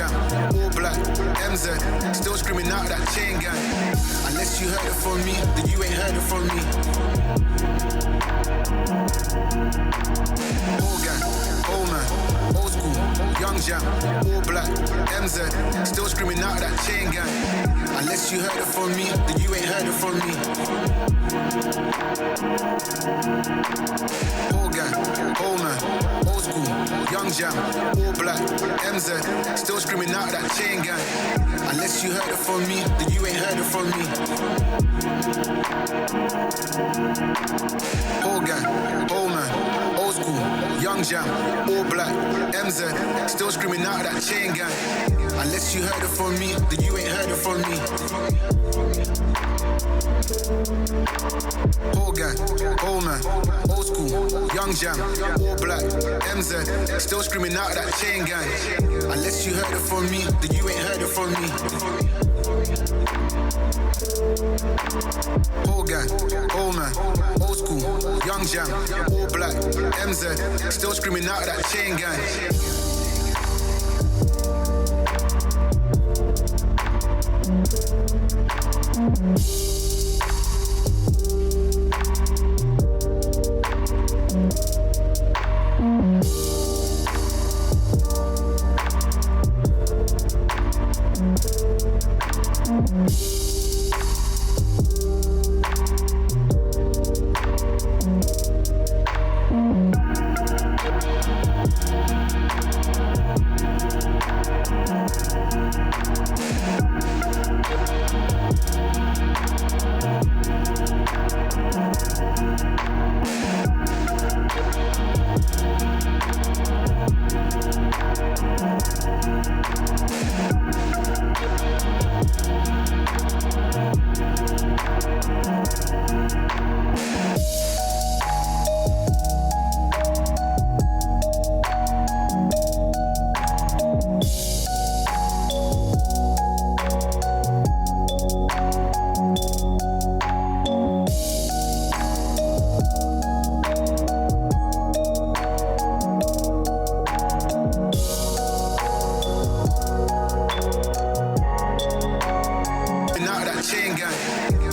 jam, all black, MZ, still screaming out that chain gang. Unless you heard it from me, then you ain't heard it from me. All gang, old man, old school, young jam, all black, MZ, still screaming out that chain gang. Unless you heard it from me, then you ain't heard it from me. All gang, old man, old school, young jam, all black, MZ, still screaming out that chain gang. Unless you heard it from me, then you ain't heard it from me. All gang, old man, old school, young jam, all black, MZ, still screaming out that chain gang. Unless you heard it from me, then you ain't heard it from me. All gang, old man, old school, young jam, all black, MZ, still screaming out that chain gang. Unless you heard it from me, then you ain't heard it from me. All gang, old man, old school, young jam, all black, MZ, still screaming out that chain gang.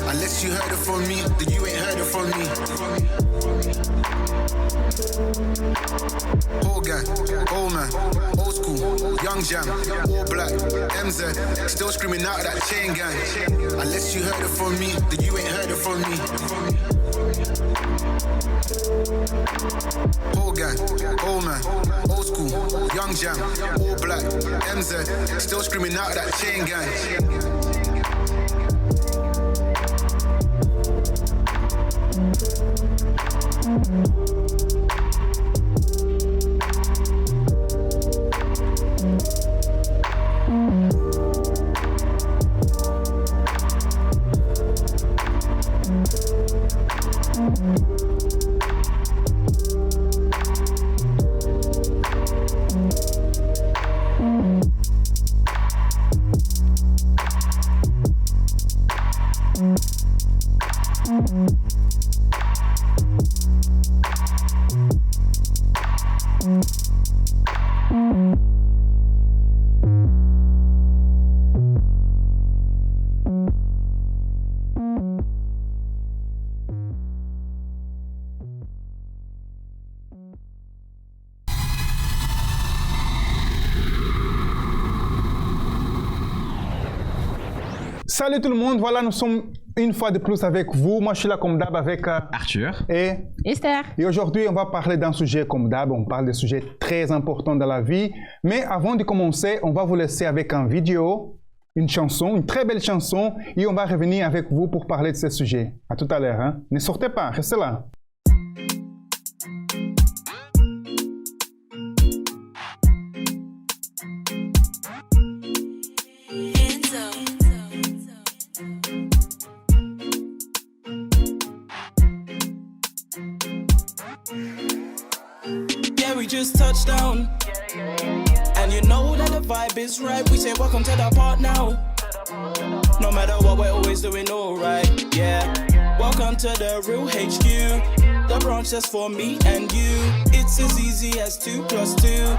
Unless you heard it from me, then you ain't heard it from me. All gang, old man, old school, young jam, all black, MZ, still screaming out that chain gang. Unless you heard it from me, then you ain't heard it from me. All gang, old man, old school, young jam, all black, MZ, still screaming out that chain gang. Salut tout le monde, voilà nous sommes une fois de plus avec vous. Moi je suis là comme d'hab avec Arthur et Esther. Et aujourd'hui on va parler d'un sujet comme d'hab, on parle de sujets très importants dans la vie. Mais avant de commencer, on va vous laisser avec une vidéo, une chanson, une très belle chanson et on va revenir avec vous pour parler de ce sujet. À tout à l'heure, hein? Ne sortez pas, restez là. Just touched down, and you know that the vibe is right. We say welcome to the part now. No matter what, we're always doing alright. Yeah, welcome to the real HQ, the branch that's for me and you. It's as easy as 2 + 2.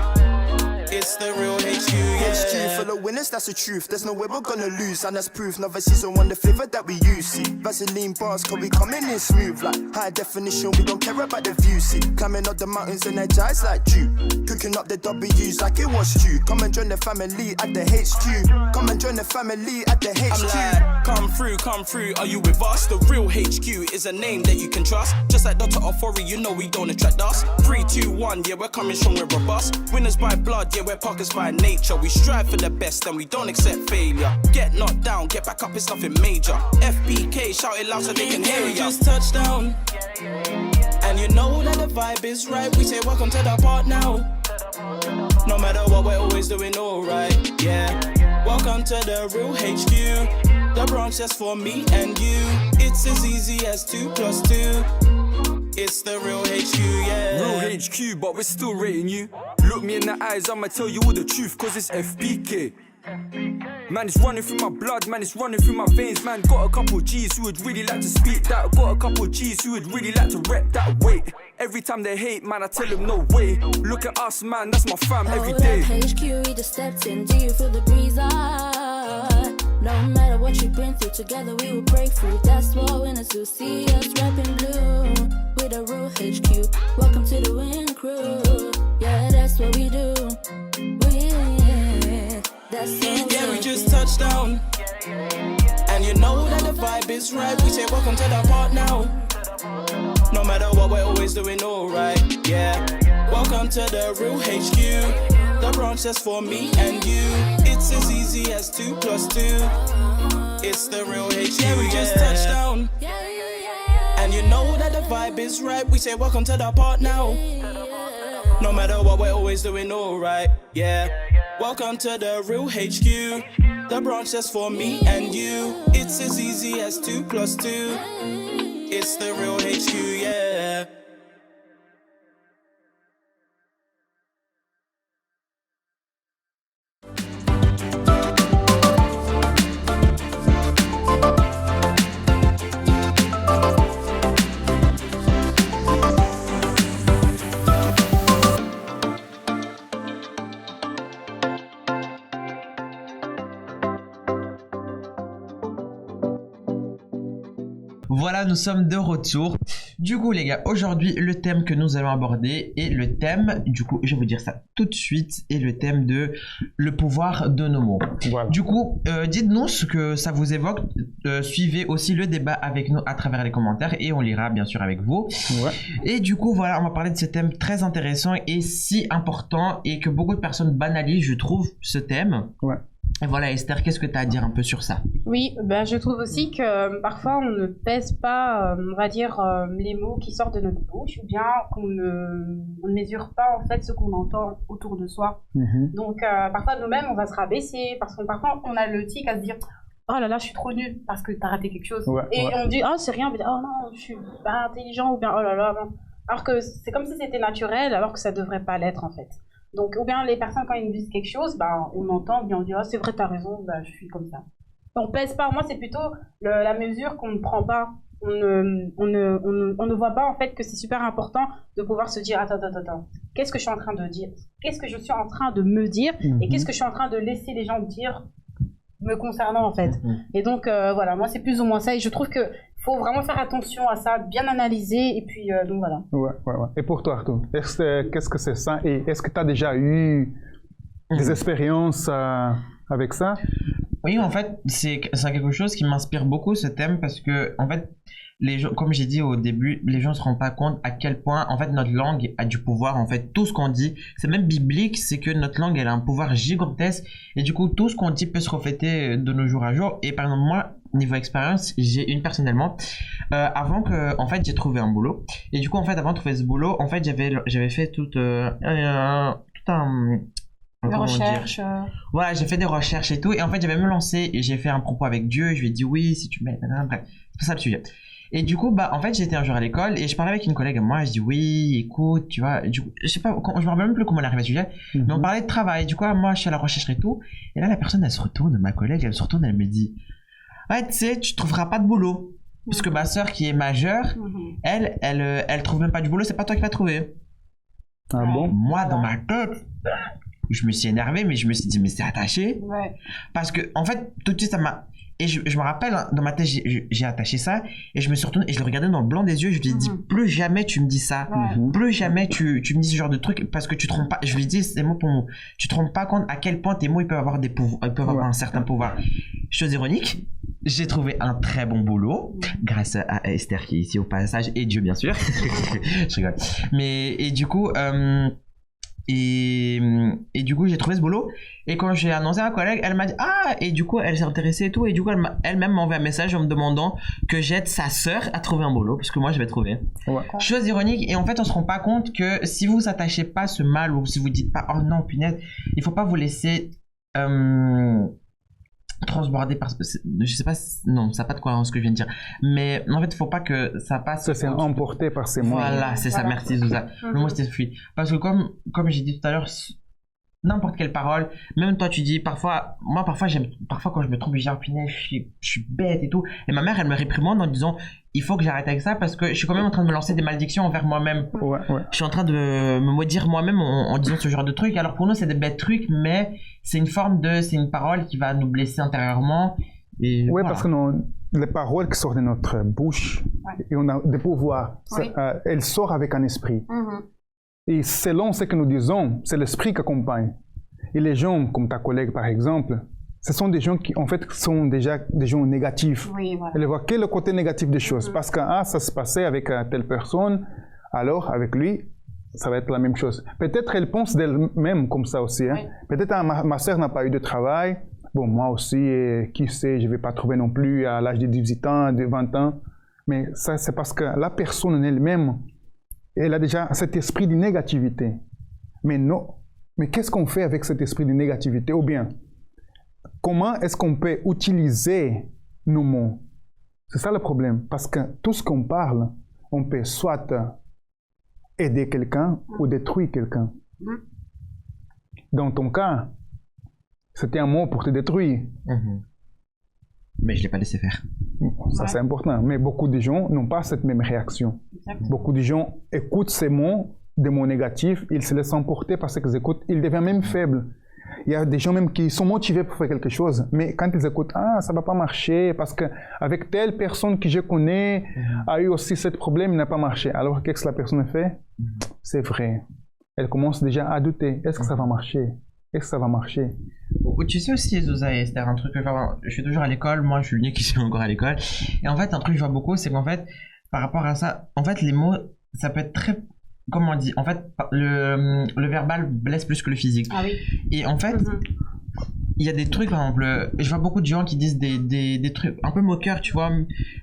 It's the real HQ, yeah. HQ full of winners, that's the truth. There's no way we're gonna lose, and that's proof. Another season, one the flavor that we use. See, Vaseline bars, cause we coming in smooth. Like high definition, we don't care about the view. See, climbing up the mountains, energized like Jew. Cooking up the W's like it was stew. Come and join the family at the HQ. Come and join the family at the HQ. I'm like, come through, are you with us? The real HQ is a name that you can trust. Just like Dr. Ofori, you know we don't attract us. 3, 2, 1, yeah, we're coming strong, we're robust. Winners by blood, yeah, we're Parkers by nature. We strive for the best and we don't accept failure. Get knocked down, get back up, it's nothing major. FBK, shout it loud so they can hear ya. Just touchdown, And you know that the vibe is right. We say welcome to the part now. No matter what, we're always doing alright, yeah. Welcome to the real HQ. The branch that's for me and you. It's as easy as 2 + 2. It's the real HQ, yeah. Real HQ, but we're still rating you. Look me in the eyes, I'ma tell you all the truth, cause it's FBK. Man, it's running through my blood, man, it's running through my veins. Man, got a couple G's who would really like to speak that. Got a couple G's who would really like to rep that weight. Every time they hate, man, I tell them no way. Look at us, man, that's my fam every day. HQ, we just stepped in. Do you feel the breeze? No matter what you been through, together we will break through. That's what winners do. See us rapping blue with a real HQ. Welcome to the win crew. Yeah, that's what we do. That's what yeah, we just touched down. And you know that the vibe is right. We say welcome to the part now. No matter what, we're always doing alright, yeah. Welcome to the real HQ. The branch that's for me and you. It's as easy as 2 + 2. It's the real HQ, yeah, we just touched down. And you know that the vibe is right. We say welcome to the part now. No matter what, we're always doing alright, yeah. Welcome to the real HQ. The branch that's for me and you. It's as easy as 2 + 2. It's the real HQ, yeah. Voilà, nous sommes de retour. Du coup, les gars, aujourd'hui, le thème que nous allons aborder est le thème, du coup, je vais vous dire ça tout de suite, est le thème de le pouvoir de nos mots. Voilà. Du coup, dites-nous ce que ça vous évoque. Suivez aussi le débat avec nous à travers les commentaires et on lira bien sûr avec vous. Ouais. Et du coup, voilà, on va parler de ce thème très intéressant et si important et que beaucoup de personnes banalisent, je trouve, ce thème. Ouais. Et voilà, Esther, qu'est-ce que tu as à dire un peu sur ça? Oui, ben je trouve aussi que parfois on ne pèse pas, on va dire, les mots qui sortent de notre bouche, ou bien on ne mesure pas en fait ce qu'on entend autour de soi. Donc parfois nous-mêmes on va se rabaisser, parce qu'on parfois on a le tic à se dire oh là là je suis trop nulle parce que t'as raté quelque chose. Ouais, et ouais. on dit oh c'est rien, on dit oh non je suis pas intelligent, ou bien oh là là non. Alors que c'est comme si c'était naturel, alors que ça devrait pas l'être en fait. Donc, ou bien les personnes, quand ils nous disent quelque chose, ben, on entend, bien on dit, ah, c'est vrai, t'as raison, ben, je suis comme ça. On pèse pas, moi, c'est plutôt la mesure qu'on ne prend pas. On ne voit pas, en fait, que c'est super important de pouvoir se dire, attends, qu'est-ce que je suis en train de dire? Qu'est-ce que je suis en train de me dire? Et qu'est-ce que je suis en train de laisser les gens dire me concernant, en fait? Et donc, voilà, moi, c'est plus ou moins ça. Et je trouve que faut vraiment faire attention à ça, bien analyser, et puis donc voilà. Ouais. Et pour toi, Arthur, qu'est-ce que c'est ça? Et est-ce que tu as déjà eu des expériences avec ça? Oui, en fait, c'est quelque chose qui m'inspire beaucoup, ce thème, parce que, en fait, les gens, comme j'ai dit au début, les gens ne se rendent pas compte à quel point, en fait, notre langue a du pouvoir. En fait, tout ce qu'on dit, c'est même biblique, c'est que notre langue, elle a un pouvoir gigantesque. Et du coup, tout ce qu'on dit peut se refléter de nos jours à jour. Et par exemple, moi, niveau expérience, j'ai une personnellement, avant que, en fait, j'ai trouvé un boulot. Et du coup, en fait, avant de trouver ce boulot, en fait, j'avais fait tout un Des recherches. Voilà, j'ai fait des recherches et tout. Et en fait, j'avais me lancé et j'ai fait un propos avec Dieu. Je lui ai dit oui, si tu m'aides. Bref, c'est pas ça le sujet. Et du coup, bah, en fait, j'étais un jour à l'école et je parlais avec une collègue à moi. Je dis oui, écoute, tu vois, du coup, je sais pas, je me rappelle même plus comment on est arrivé à ce sujet. Mais on parlait de travail. Du coup, moi, je suis à la recherche et tout. Et là, la personne, elle se retourne, ma collègue, elle se retourne, elle me dit ouais, tu sais, tu trouveras pas de boulot. Parce que ma soeur qui est majeure, elle trouve même pas du boulot, c'est pas toi qui vas trouver. Ah bon? Moi, dans ma tête, je me suis énervé, mais je me suis dit, mais c'est attaché. Ouais. Parce que, en fait, tout de suite, ça m'a. Et je me rappelle, hein, dans ma tête, j'ai attaché ça, et je me suis retourné, et je le regardais dans le blanc des yeux, je lui ai dit, plus jamais tu me dis ça. Plus jamais tu me dis ce genre de truc, parce que tu te rends pas. Je lui ai dit, c'est mots pour mots. Tu te rends pas compte à quel point tes mots, ils peuvent avoir des pouvoirs, ils peuvent avoir un certain pouvoir. Chose ironique, j'ai trouvé un très bon boulot, grâce à Esther qui est ici au passage, et Dieu, bien sûr. Je rigole. Mais, et du coup, et du coup, j'ai trouvé ce boulot. Et quand j'ai annoncé à ma collègue, elle m'a dit ah, et du coup, elle s'est intéressée et tout. Et du coup, elle-même m'a envoyé un message en me demandant que j'aide sa sœur à trouver un boulot, parce que moi, je vais trouver. Ouais. Chose ironique. Et en fait, on se rend pas compte que si vous vous attachez pas ce mal, ou si vous dites pas oh non, punaise, il faut pas vous laisser transborder par, je sais pas, non, ça n'a pas de quoi ce que je viens de dire, mais en fait, il faut pas que ça passe. Ça s'est emporté par ces mots. Voilà, c'est ça, merci Zouza. Le mot c'était fui. Parce que comme j'ai dit tout à l'heure, n'importe quelle parole, même toi tu dis parfois, moi parfois quand je me trompe, je dis oh, punaise, je suis bête et tout, et ma mère elle me réprimande en disant il faut que j'arrête avec ça parce que je suis quand même en train de me lancer des malédictions envers moi-même. Ouais. Je suis en train de me maudire moi-même en disant ce genre de trucs. Alors pour nous c'est des bêtes trucs, mais c'est une parole qui va nous blesser intérieurement. Et oui, voilà. Parce que les paroles qui sortent de notre bouche, et on a des pouvoirs, elles sortent avec un esprit. Et selon ce que nous disons, c'est l'esprit qui accompagne. Et les gens, comme ta collègue par exemple, ce sont des gens qui, en fait, sont déjà des gens négatifs. Oui, voilà. Elle voit que le côté négatif des choses. Parce que ça se passait avec telle personne, alors avec lui, ça va être la même chose. Peut-être elle pense d'elle-même comme ça aussi. Hein. Oui. Peut-être ma soeur n'a pas eu de travail. Bon, moi aussi, qui sait, je ne vais pas trouver non plus à l'âge de 18 ans, de 20 ans. Mais ça, c'est parce que la personne en elle-même, elle a déjà cet esprit de négativité. Mais non. Mais qu'est-ce qu'on fait avec cet esprit de négativité? Ou bien, comment est-ce qu'on peut utiliser nos mots? C'est ça le problème. Parce que tout ce qu'on parle, on peut soit aider quelqu'un ou détruire quelqu'un. Dans ton cas, c'était un mot pour te détruire. Mais je ne l'ai pas laissé faire. Ça, c'est important. Mais beaucoup de gens n'ont pas cette même réaction. Exactement. Beaucoup de gens écoutent ces mots, des mots négatifs, ils se laissent emporter parce qu'ils écoutent, ils deviennent même faibles. Il y a des gens même qui sont motivés pour faire quelque chose, mais quand ils écoutent, ça ne va pas marcher parce qu'avec telle personne que je connais a eu aussi ce problème, il n'a pas marché. Alors, qu'est-ce que la personne fait? C'est vrai. Elle commence déjà à douter. Est-ce que ça va marcher? Est-ce que ça va marcher? Tu sais aussi, Zouza et Esther, un truc que je suis toujours à l'école, moi je suis l'unique qui suis encore à l'école. Et en fait, un truc que je vois beaucoup, c'est qu'en fait, par rapport à ça, en fait, les mots, ça peut être très. Comment on dit? En fait, le verbal blesse plus que le physique. Ah oui. Et en fait, il y a des trucs, par exemple, je vois beaucoup de gens qui disent des trucs un peu moqueurs, tu vois,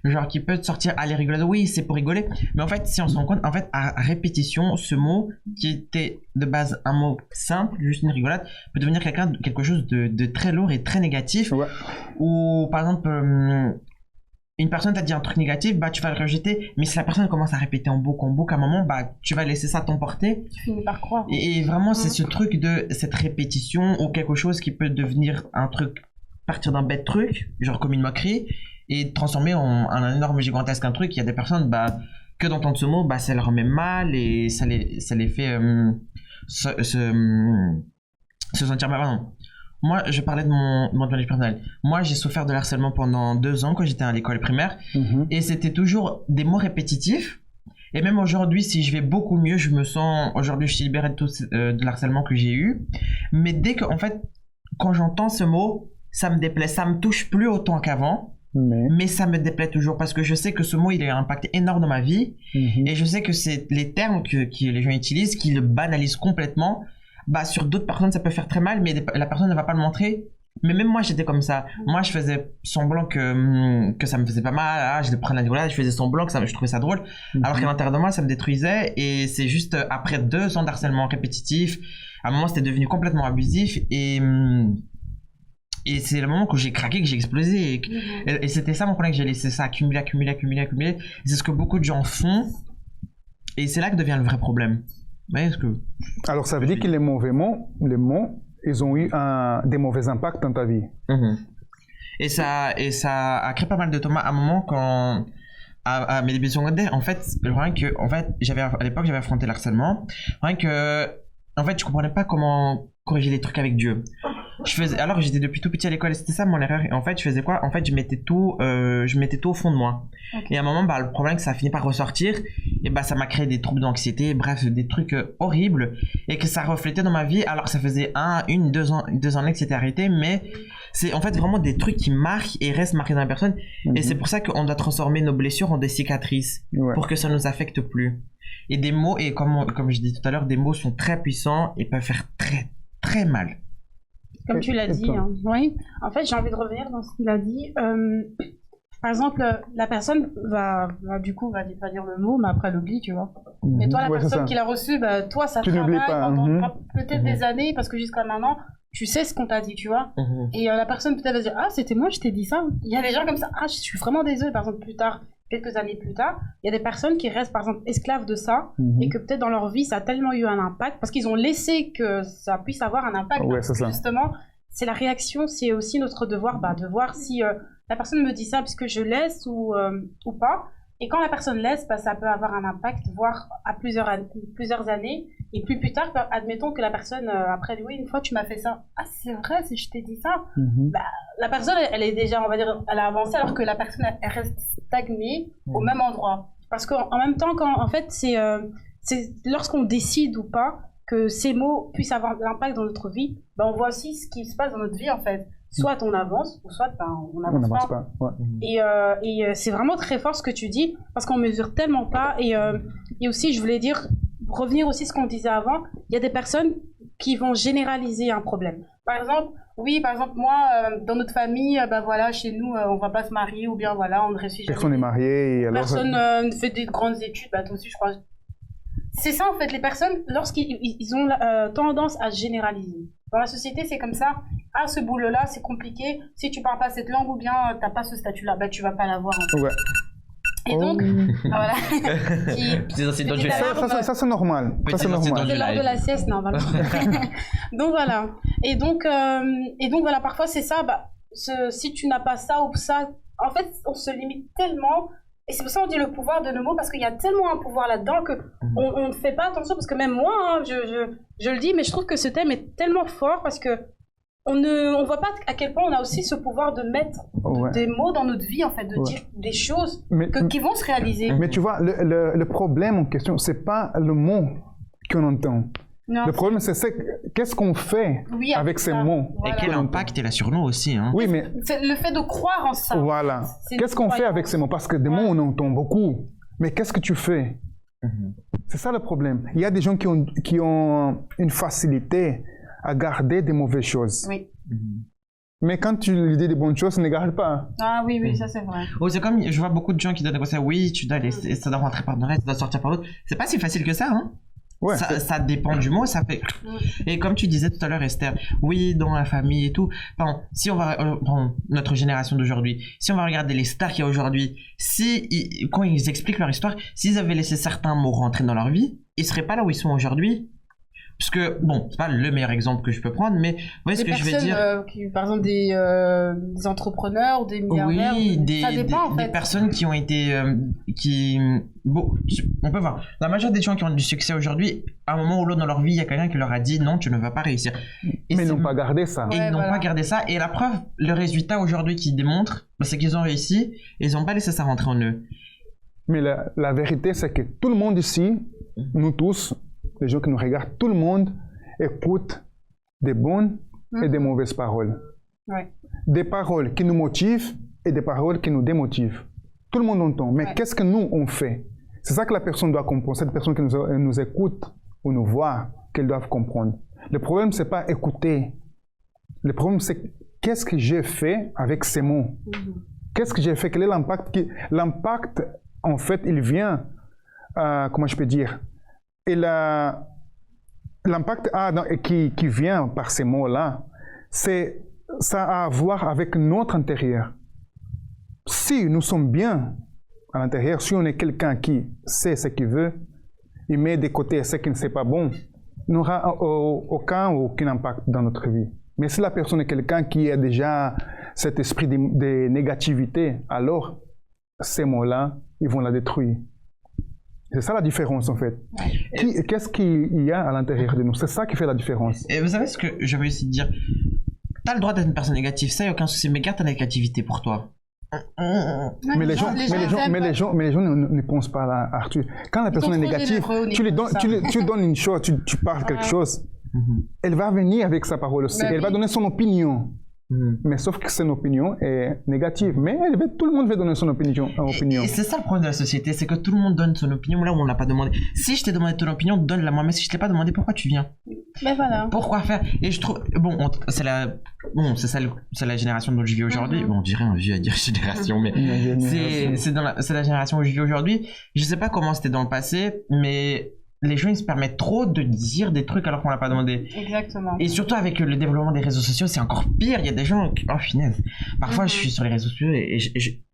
genre qui peuvent sortir à les rigoler. Oui, c'est pour rigoler. Mais en fait, si on se rend compte, en fait, à répétition, ce mot qui était de base un mot simple, juste une rigolade, peut devenir quelque chose de très lourd et très négatif. Ouais. Ou par exemple, une personne t'a dit un truc négatif, bah tu vas le rejeter, mais si la personne commence à répéter en boucle, à un moment, bah tu vas laisser ça t'emporter. Tu finis par croire. Et vraiment, c'est ce truc de cette répétition ou quelque chose qui peut devenir un truc, partir d'un bête truc, genre comme une moquerie, et transformer en un énorme gigantesque un truc. Il y a des personnes, bah, que d'entendre ce mot, bah ça leur met mal et ça les fait se sentir mal. Pardon. Moi, je parlais de mon témoignage personnel. Moi, j'ai souffert de harcèlement pendant 2 ans quand j'étais à l'école primaire. Et c'était toujours des mots répétitifs. Et même aujourd'hui, si je vais beaucoup mieux, aujourd'hui, je suis libéré de l'harcèlement que j'ai eu. Mais dès que, en fait, quand j'entends ce mot, ça me déplaît. Ça me touche plus autant qu'avant. Mais ça me déplaît toujours parce que je sais que ce mot, il a un impact énorme dans ma vie. Et je sais que c'est les termes que les gens utilisent qui le banalisent complètement. Bah, sur d'autres personnes, ça peut faire très mal, mais la personne ne va pas le montrer. Mais même moi, j'étais comme ça. Moi, je faisais semblant que ça me faisait pas mal. Je prendre la rigolade, je faisais semblant que je trouvais ça drôle. Alors qu'à l'intérieur de moi, ça me détruisait. Et c'est juste après 2 ans d'harcèlement répétitif, à un moment, c'était devenu complètement abusif. Et c'est le moment que j'ai craqué, que j'ai explosé. Et c'était ça mon problème, que j'ai laissé ça accumuler. Et c'est ce que beaucoup de gens font. Et c'est là que devient le vrai problème. Alors, ça veut dire que les mauvais mots, ils ont eu des mauvais impacts dans ta vie. Et ça a créé pas mal de traumas. À un moment, quand à mes débuts secondaires, en fait, à l'époque, j'avais affronté le harcèlement. Rien que en fait, je comprenais pas comment corriger les trucs avec Dieu. Alors j'étais depuis tout petit à l'école et c'était ça mon erreur. Et en fait, je faisais quoi? En fait, je mettais tout au fond de moi. Okay. Et à un moment, le problème, c'est que ça a fini par ressortir. Et ça m'a créé des troubles d'anxiété, bref, des trucs horribles. Et que ça reflétait dans ma vie. Alors, ça faisait 2 années que c'était arrêté. Mais c'est en fait vraiment des trucs qui marquent et restent marqués dans la personne. Et c'est pour ça qu'on doit transformer nos blessures en des cicatrices. Pour que ça nous affecte plus. Et des mots, et comme je dis tout à l'heure, des mots sont très puissants et peuvent faire très, très mal. Comme tu l'as dit, hein. Oui. En fait, j'ai envie de revenir dans ce qu'il a dit. Par exemple, la personne va dire le mot, mais après elle oublie, tu vois. Mais toi, la personne qui l'a reçu, toi, ça travaille pendant peut-être des années, parce que jusqu'à maintenant, tu sais ce qu'on t'a dit, tu vois. Et la personne peut-être va dire, ah, c'était moi, je t'ai dit ça. Il y a des gens comme ça, ah, je suis vraiment désolée, par exemple, plus tard. Quelques années plus tard, il y a des personnes qui restent par exemple esclaves de ça et que peut-être dans leur vie ça a tellement eu un impact parce qu'ils ont laissé que ça puisse avoir un impact. Justement, c'est la réaction, c'est aussi notre devoir de voir si la personne me dit ça puisque je laisse ou pas. Et quand la personne laisse, ça peut avoir un impact, voire à plusieurs années. Et plus tard, admettons que la personne, après, oui, une fois tu m'as fait ça. Ah, c'est vrai, si je t'ai dit ça. La personne, elle est déjà, on va dire, elle a avancé, alors que la personne, elle reste stagnée au même endroit. Parce qu'en même temps, en fait, c'est lorsqu'on décide ou pas que ces mots puissent avoir de l'impact dans notre vie, on voit aussi ce qui se passe dans notre vie, en fait. Soit on avance, ou soit on n'avance pas. Ouais. Et c'est vraiment très fort ce que tu dis, parce qu'on mesure tellement pas. Et aussi, je voulais dire, revenir aussi à ce qu'on disait avant, il y a des personnes qui vont généraliser un problème. Par exemple, moi, dans notre famille, voilà, chez nous, on va pas se marier, ou bien voilà, on ne réussit jamais. Personne n'est marié. Et alors... Personne ne fait des grandes études, toi aussi, je crois. C'est ça, en fait, les personnes, lorsqu'ils ont tendance à généraliser. Dans la société, c'est comme ça. Ah, ce boulot-là, c'est compliqué. Si tu parles pas cette langue ou bien t'as pas ce statut-là, tu vas pas l'avoir. En fait. Ouais. Et donc, voilà. Ça, c'est normal. Ça, c'est normal. C'est l'heure de la sieste, normalement. Donc, voilà. Et donc voilà, parfois, c'est ça. Si tu n'as pas ça ou ça, en fait, on se limite tellement. Et c'est pour ça qu'on dit le pouvoir de nos mots, parce qu'il y a tellement un pouvoir là-dedans qu'on ne fait pas attention. Parce que même moi, hein, je le dis, mais je trouve que ce thème est tellement fort parce que on voit pas à quel point on a aussi ce pouvoir de mettre des mots dans notre vie, en fait, de dire des choses qui vont se réaliser. Mais tu vois, le problème en question, c'est pas le mot qu'on entend. Non, le problème, c'est qu'est-ce qu'on fait avec ces mots. Voilà. Et quel impact il a sur nous aussi. Hein. Oui, mais... C'est le fait de croire en ça. Voilà. Qu'est-ce qu'on fait avec ces mots? Parce que des mots, on entend beaucoup. Mais qu'est-ce que tu fais? C'est ça le problème. Il y a des gens qui ont une facilité à garder des mauvaises choses. Oui. Mais quand tu lui dis des bonnes choses, ne garde pas. Ah oui, ça c'est vrai. Oh, c'est comme, je vois beaucoup de gens qui donnent des conseils. Oui, tu dois laisser, ça doit rentrer par l'oreille, ça doit sortir par l'autre. C'est pas si facile que ça, hein. Ouais, ça dépend du mot, ça fait. Et comme tu disais tout à l'heure, Esther, oui, dans la famille et tout. Bon, si on va, notre génération d'aujourd'hui, si on va regarder les stars qu'il y a aujourd'hui, quand ils expliquent leur histoire, s'ils avaient laissé certains mots rentrer dans leur vie, ils seraient pas là où ils sont aujourd'hui. Parce que, bon, c'est pas le meilleur exemple que je peux prendre, mais vous voyez ce que je veux dire. Par exemple, des entrepreneurs, des milliardaires. Oui, ça dépend, en fait. Des personnes qui ont été. Bon, on peut voir. La majorité des gens qui ont du succès aujourd'hui, à un moment ou l'autre dans leur vie, il y a quelqu'un qui leur a dit non, tu ne vas pas réussir. Mais ils n'ont pas gardé ça. Et ils n'ont pas gardé ça. Et la preuve, le résultat aujourd'hui qui démontre, c'est qu'ils ont réussi et ils n'ont pas laissé ça rentrer en eux. Mais la vérité, c'est que tout le monde ici, nous tous, les gens qui nous regardent, tout le monde écoute des bonnes et des mauvaises paroles. Ouais. Des paroles qui nous motivent et des paroles qui nous démotivent. Tout le monde entend. Mais qu'est-ce que nous, on fait? C'est ça que la personne doit comprendre. Cette personne qui nous écoute ou nous voit, qu'elle doit comprendre. Le problème, c'est pas écouter. Le problème, c'est qu'est-ce que j'ai fait avec ces mots? Qu'est-ce que j'ai fait? Quel est l'impact? L'impact, en fait, il vient, comment je peux dire? Et l'impact qui vient par ces mots-là, ça a à voir avec notre intérieur. Si nous sommes bien à l'intérieur, si on est quelqu'un qui sait ce qu'il veut, il met de côté ce qui ne c'est pas bon, n'aura aucun impact dans notre vie. Mais si la personne est quelqu'un qui a déjà cet esprit de négativité, alors ces mots-là, ils vont la détruire. C'est ça la différence en fait. Qu'est-ce qu'il y a à l'intérieur de nous? C'est ça qui fait la différence. Et vous savez ce que je veux aussi dire? T'as le droit d'être une personne négative, ça y a aucun souci, mais garde ta négativité pour toi. Mais les gens ne pensent pas là, Arthur. Quand la personne est négative, tu lui donnes une chose, tu parles quelque chose, elle va venir avec sa parole aussi, elle va donner son opinion. Mais sauf que son opinion est négative. Mais tout le monde va donner son opinion. Et c'est ça le problème de la société, c'est que tout le monde donne son opinion là où on l'a pas demandé. Si je t'ai demandé ton opinion, donne-la moi. Mais si je t'ai pas demandé, pourquoi tu viens? Ben voilà. Pourquoi faire? Et je trouve, c'est la génération dont je vis aujourd'hui. Bon, on dirait un vieux à dire génération, mais c'est la génération où je vis aujourd'hui. Je sais pas comment c'était dans le passé, mais les gens ils se permettent trop de dire des trucs alors qu'on l'a pas demandé. Exactement. Et surtout avec le développement des réseaux sociaux, c'est encore pire. Il y a des gens qui... Oh, finesse. Parfois, je suis sur les réseaux sociaux et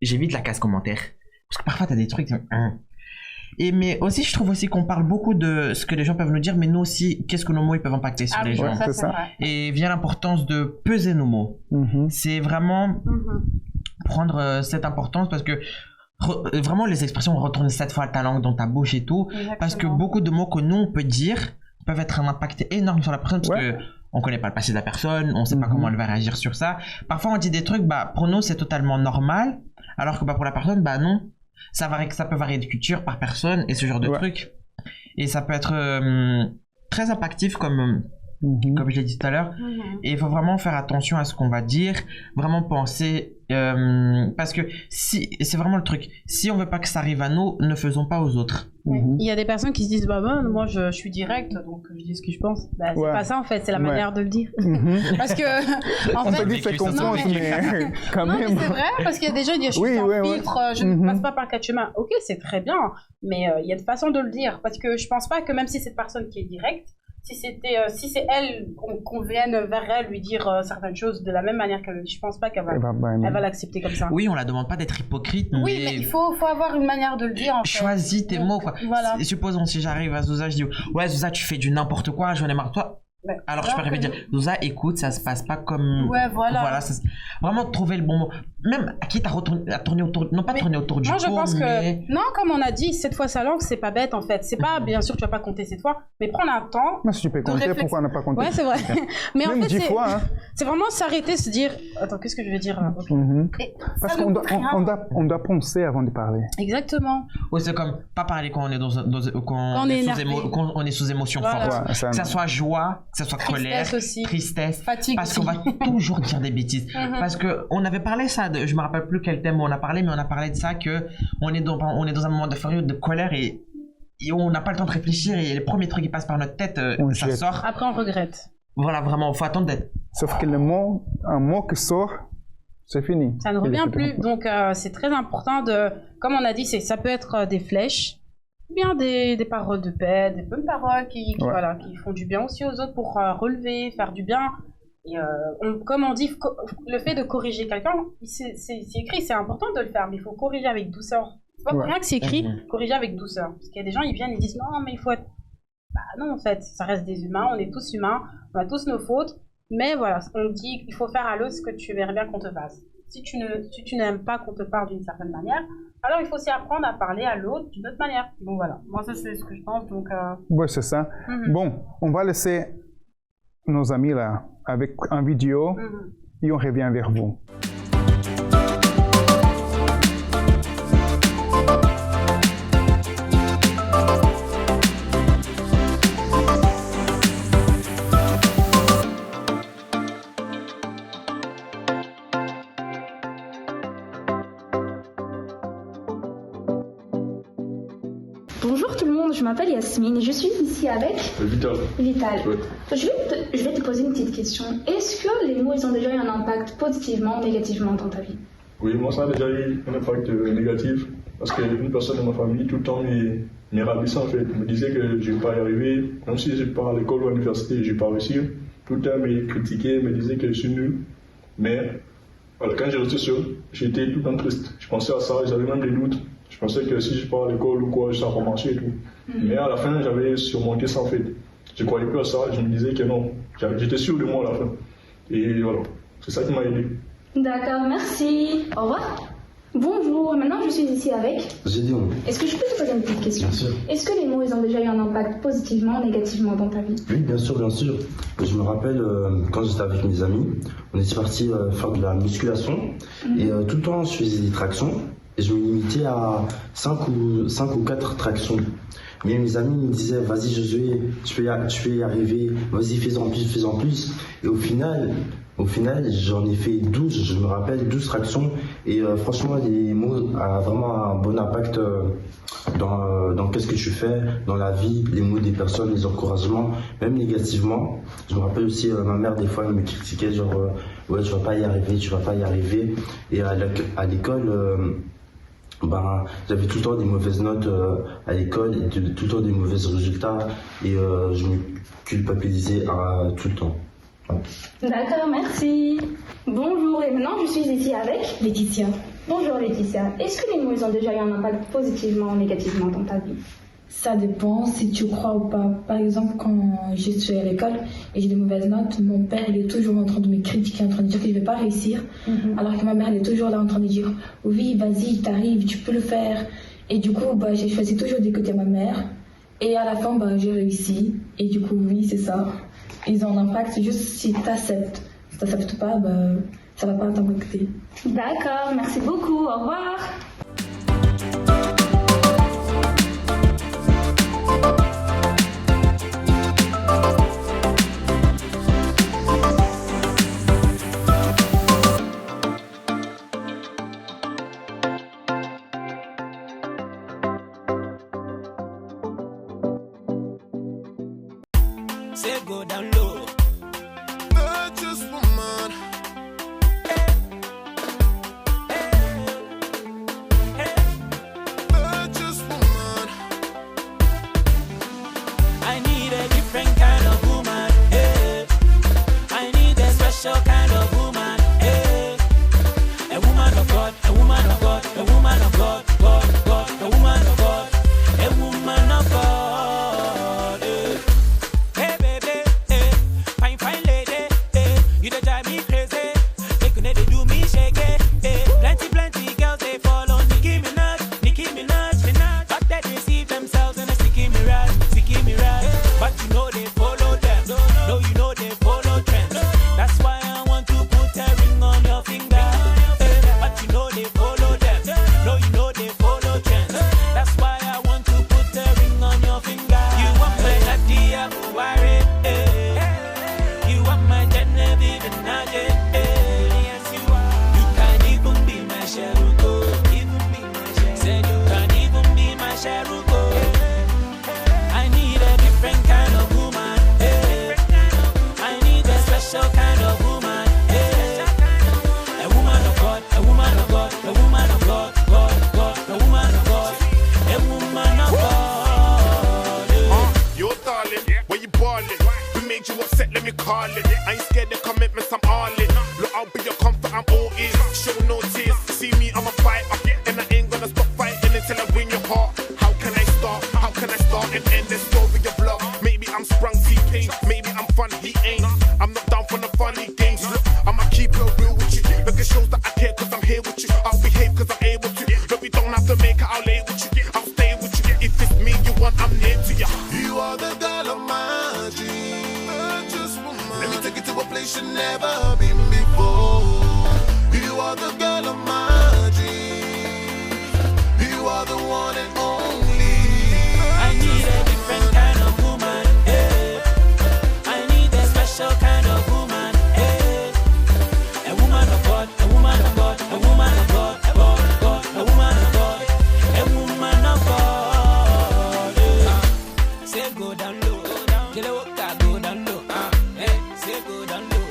j'évite la case commentaire. Parce que parfois, t'as des trucs... mais aussi, je trouve aussi qu'on parle beaucoup de ce que les gens peuvent nous dire, mais nous aussi, qu'est-ce que nos mots ils peuvent impacter sur les gens. C'est ça. Et vient l'importance de peser nos mots. C'est vraiment prendre cette importance parce que vraiment les expressions retournent 7 fois ta langue dans ta bouche et tout. Exactement. Parce que beaucoup de mots que nous on peut dire peuvent être un impact énorme sur la personne parce que on connaît pas le passé de la personne, on sait pas comment elle va réagir sur ça. Parfois on dit des trucs, pour nous c'est totalement normal, alors que pour la personne, non. Ça peut varier de culture par personne et ce genre de trucs. Et ça peut être très impactif comme je l'ai dit tout à l'heure. Et il faut vraiment faire attention à ce qu'on va dire, vraiment penser, parce que c'est vraiment le truc, si on veut pas que ça arrive à nous, ne faisons pas aux autres. Il y a des personnes qui se disent moi je suis direct donc je dis ce que je pense. C'est pas ça en fait, c'est la manière de le dire. Parce que en on fait, peut dire fait confiance mais quand même. Mais c'est vrai parce qu'il y a des gens qui disent je suis sans filtre, je ne passe pas par quatre chemins. Ok, c'est très bien, mais il y a des façons de le dire parce que je pense pas que même si cette personne qui est directe, si c'est elle, qu'on vienne vers elle lui dire certaines choses de la même manière qu'elle, je pense pas qu'elle va l'accepter comme ça. Oui, on la demande pas d'être hypocrite. Oui, mais il faut avoir une manière de le dire. En fait. Choisis tes mots, quoi. Voilà. Et supposons si j'arrive à Zouza, je dis ouais Zouza, tu fais du n'importe quoi, j'en ai marre de toi. Alors je peux arriver à dire Zouza, écoute, ça se passe pas comme. Voilà. Vraiment trouver le bon mot. Même à qui t'as tourné autour, non pas tourner autour du pot. Moi je pense que non, comme on a dit, 7 fois sa langue, c'est pas bête en fait. C'est pas bien sûr tu vas pas compter 7 fois, mais prendre un temps. Mais si tu peux compter, pourquoi ne pas compter? Ouais, c'est vrai. Mais même en fait 10 fois, c'est vraiment s'arrêter, se dire attends, qu'est-ce que je veux dire là? Parce qu'on doit penser avant de parler. Exactement. Oui, c'est comme pas parler quand on est quand on est sous émotion forte. Que ça soit joie, que ça soit colère, tristesse, fatigue, parce qu'on va toujours dire des bêtises. Parce que on avait parlé ça, je me rappelle plus quel thème on a parlé, mais on a parlé de ça que on est dans un moment de fureur, de colère et on n'a pas le temps de réfléchir et les premiers trucs qui passent par notre tête, ça sort. Après on regrette. Voilà, vraiment, faut attendre d'être. Sauf que un mot qui sort, c'est fini. Ça ne revient plus. Donc c'est très important comme on a dit, ça peut être des flèches, bien des paroles de paix, des bonnes paroles qui font du bien aussi aux autres pour relever, faire du bien. Et comme on dit, le fait de corriger quelqu'un, c'est écrit, c'est important de le faire, mais il faut corriger avec douceur. C'est pas pour rien que c'est écrit, corriger avec douceur. Parce qu'il y a des gens, ils viennent et disent non, mais il faut être. Non, en fait, ça reste des humains, on est tous humains, on a tous nos fautes, mais voilà, on dit qu'il faut faire à l'autre ce que tu verrais bien qu'on te fasse. Si tu n'aimes pas qu'on te parle d'une certaine manière, alors il faut aussi apprendre à parler à l'autre d'une autre manière. Donc voilà, moi ça c'est ce que je pense. Donc, ouais, c'est ça. Bon, on va laisser nos amis là avec un vidéo et on revient vers vous. Bonjour tout le monde, je m'appelle Yasmine et je suis ici avec Vital. Ouais. Je vais te poser une petite question. Est-ce que les mots ils ont déjà eu un impact positivement ou négativement dans ta vie? Oui, moi ça a déjà eu un impact négatif parce qu'une personne de ma famille tout le temps me rabaissait en fait, me disait que je ne vais pas y arriver, même si je pars à l'école ou à l'université, je ne vais pas réussir. Tout le temps me critiquait, me disait que je suis nul. Mais voilà, quand j'ai reçu ça, j'étais tout le temps triste. Je pensais à ça, j'avais même des doutes. Je pensais que si je pars à l'école ou quoi, ça va marcher et tout. Mais à la fin, j'avais surmonté ça en fait. Je ne croyais plus à ça, je me disais que non. J'étais sûr de moi à la fin. Et voilà, c'est ça qui m'a aidé. D'accord, merci. Au revoir. Bonjour, maintenant je suis ici avec... Gédéon. Est-ce que je peux te poser une petite question? Bien sûr. Est-ce que les mots, ils ont déjà eu un impact positivement ou négativement dans ta vie? Oui, bien sûr, bien sûr. Je me rappelle, quand j'étais avec mes amis, on était partis faire de la musculation. Et tout le temps, je faisais des tractions. Et je me limitais à 5 ou 4 tractions. Mais mes amis me disaient, vas-y Josué, tu peux y arriver, vas-y fais-en plus. Et au final, j'en ai fait 12, je me rappelle, 12 tractions. Et franchement, les mots ont vraiment un bon impact dans qu'est-ce que tu fais, dans la vie, les mots des personnes, les encouragements, même négativement. Je me rappelle aussi, ma mère, des fois, elle me critiquait, genre, ouais, tu vas pas y arriver. Et à l'école, j'avais tout le temps des mauvaises notes à l'école, et tout le temps des mauvais résultats, et je me culpabilisais tout le temps. D'accord, merci. Bonjour, et maintenant je suis ici avec Laetitia. Bonjour Laetitia, est-ce que les mots ils ont déjà eu un impact positivement ou négativement dans ta vie? Ça dépend si tu crois ou pas. Par exemple, quand je suis à l'école et j'ai des mauvaises notes, mon père il est toujours en train de me critiquer, en train de dire que je ne vais pas réussir, alors que ma mère elle est toujours là en train de dire oui, vas-y, t'arrives, tu peux le faire. Et du coup, j'ai choisi toujours d'écouter ma mère. Et à la fin, j'ai réussi. Et du coup, oui, c'est ça. Ils ont un impact, c'est juste si tu acceptes. Si tu n'acceptes pas, ça ne va pas t'impacter. D'accord, merci beaucoup, au revoir. Say go down low. Virtuous woman. Virtuous woman. I need a different kind of woman. Hey. I need a special kind of woman. Hey. A woman of God, a woman of God, a woman of God, God, a woman of God, a woman of God. Hey. Hey baby, hey, fine lady, hey, you dey drive me crazy, make you dey do me shaky, hey, plenty girls they follow Nicki Minaj, but they deceive themselves and they seeking me right, but you know they follow them, no you know they follow trends, that's why I want to put a ring on your finger, hey, but you know they follow them, no you know they follow trends, that's why I want to put a ring on your finger, you want my Nadia Buhari. You are my Genevieve and Nadia. Yes, you are. You can't even be my Sheruko. Said you can't even be my Sheruko. I need a different kind of woman. I need a special kind of woman. A woman of God, a woman of God, a woman of God, God, a woman of God, a woman of God. Your darling, where you ballin'? Who made you upset? Let me call it. I ain't scared of commitments, I'm all in. Look, I'll be your comfort, I'm all in. Show no tears, see me, I'm a fighter. And I ain't gonna stop fighting until I win your heart. How can I start? How can I start and end this story of love? Maybe I'm sprung T-Pain, maybe I'm fun, he ain't. I'm not down for the funny games. Look, I'ma keep it real with you. Look, it shows that I care cause I'm here with you. I'll behave cause I'm able to. Look, we don't have to make it, I'll lay with you. I'll stay with you. If it's me you want, I'm near to you. You are the girl of my dreams. Let me take you to a place you've never been before. You are the girl of my dreams. You are the one and only. I need a different kind of woman. I need a special kind of woman. A woman of God, a woman of God, a woman of God, God, a woman of God, a woman of God. Say go down low, get a walk, go down low. Say go down low,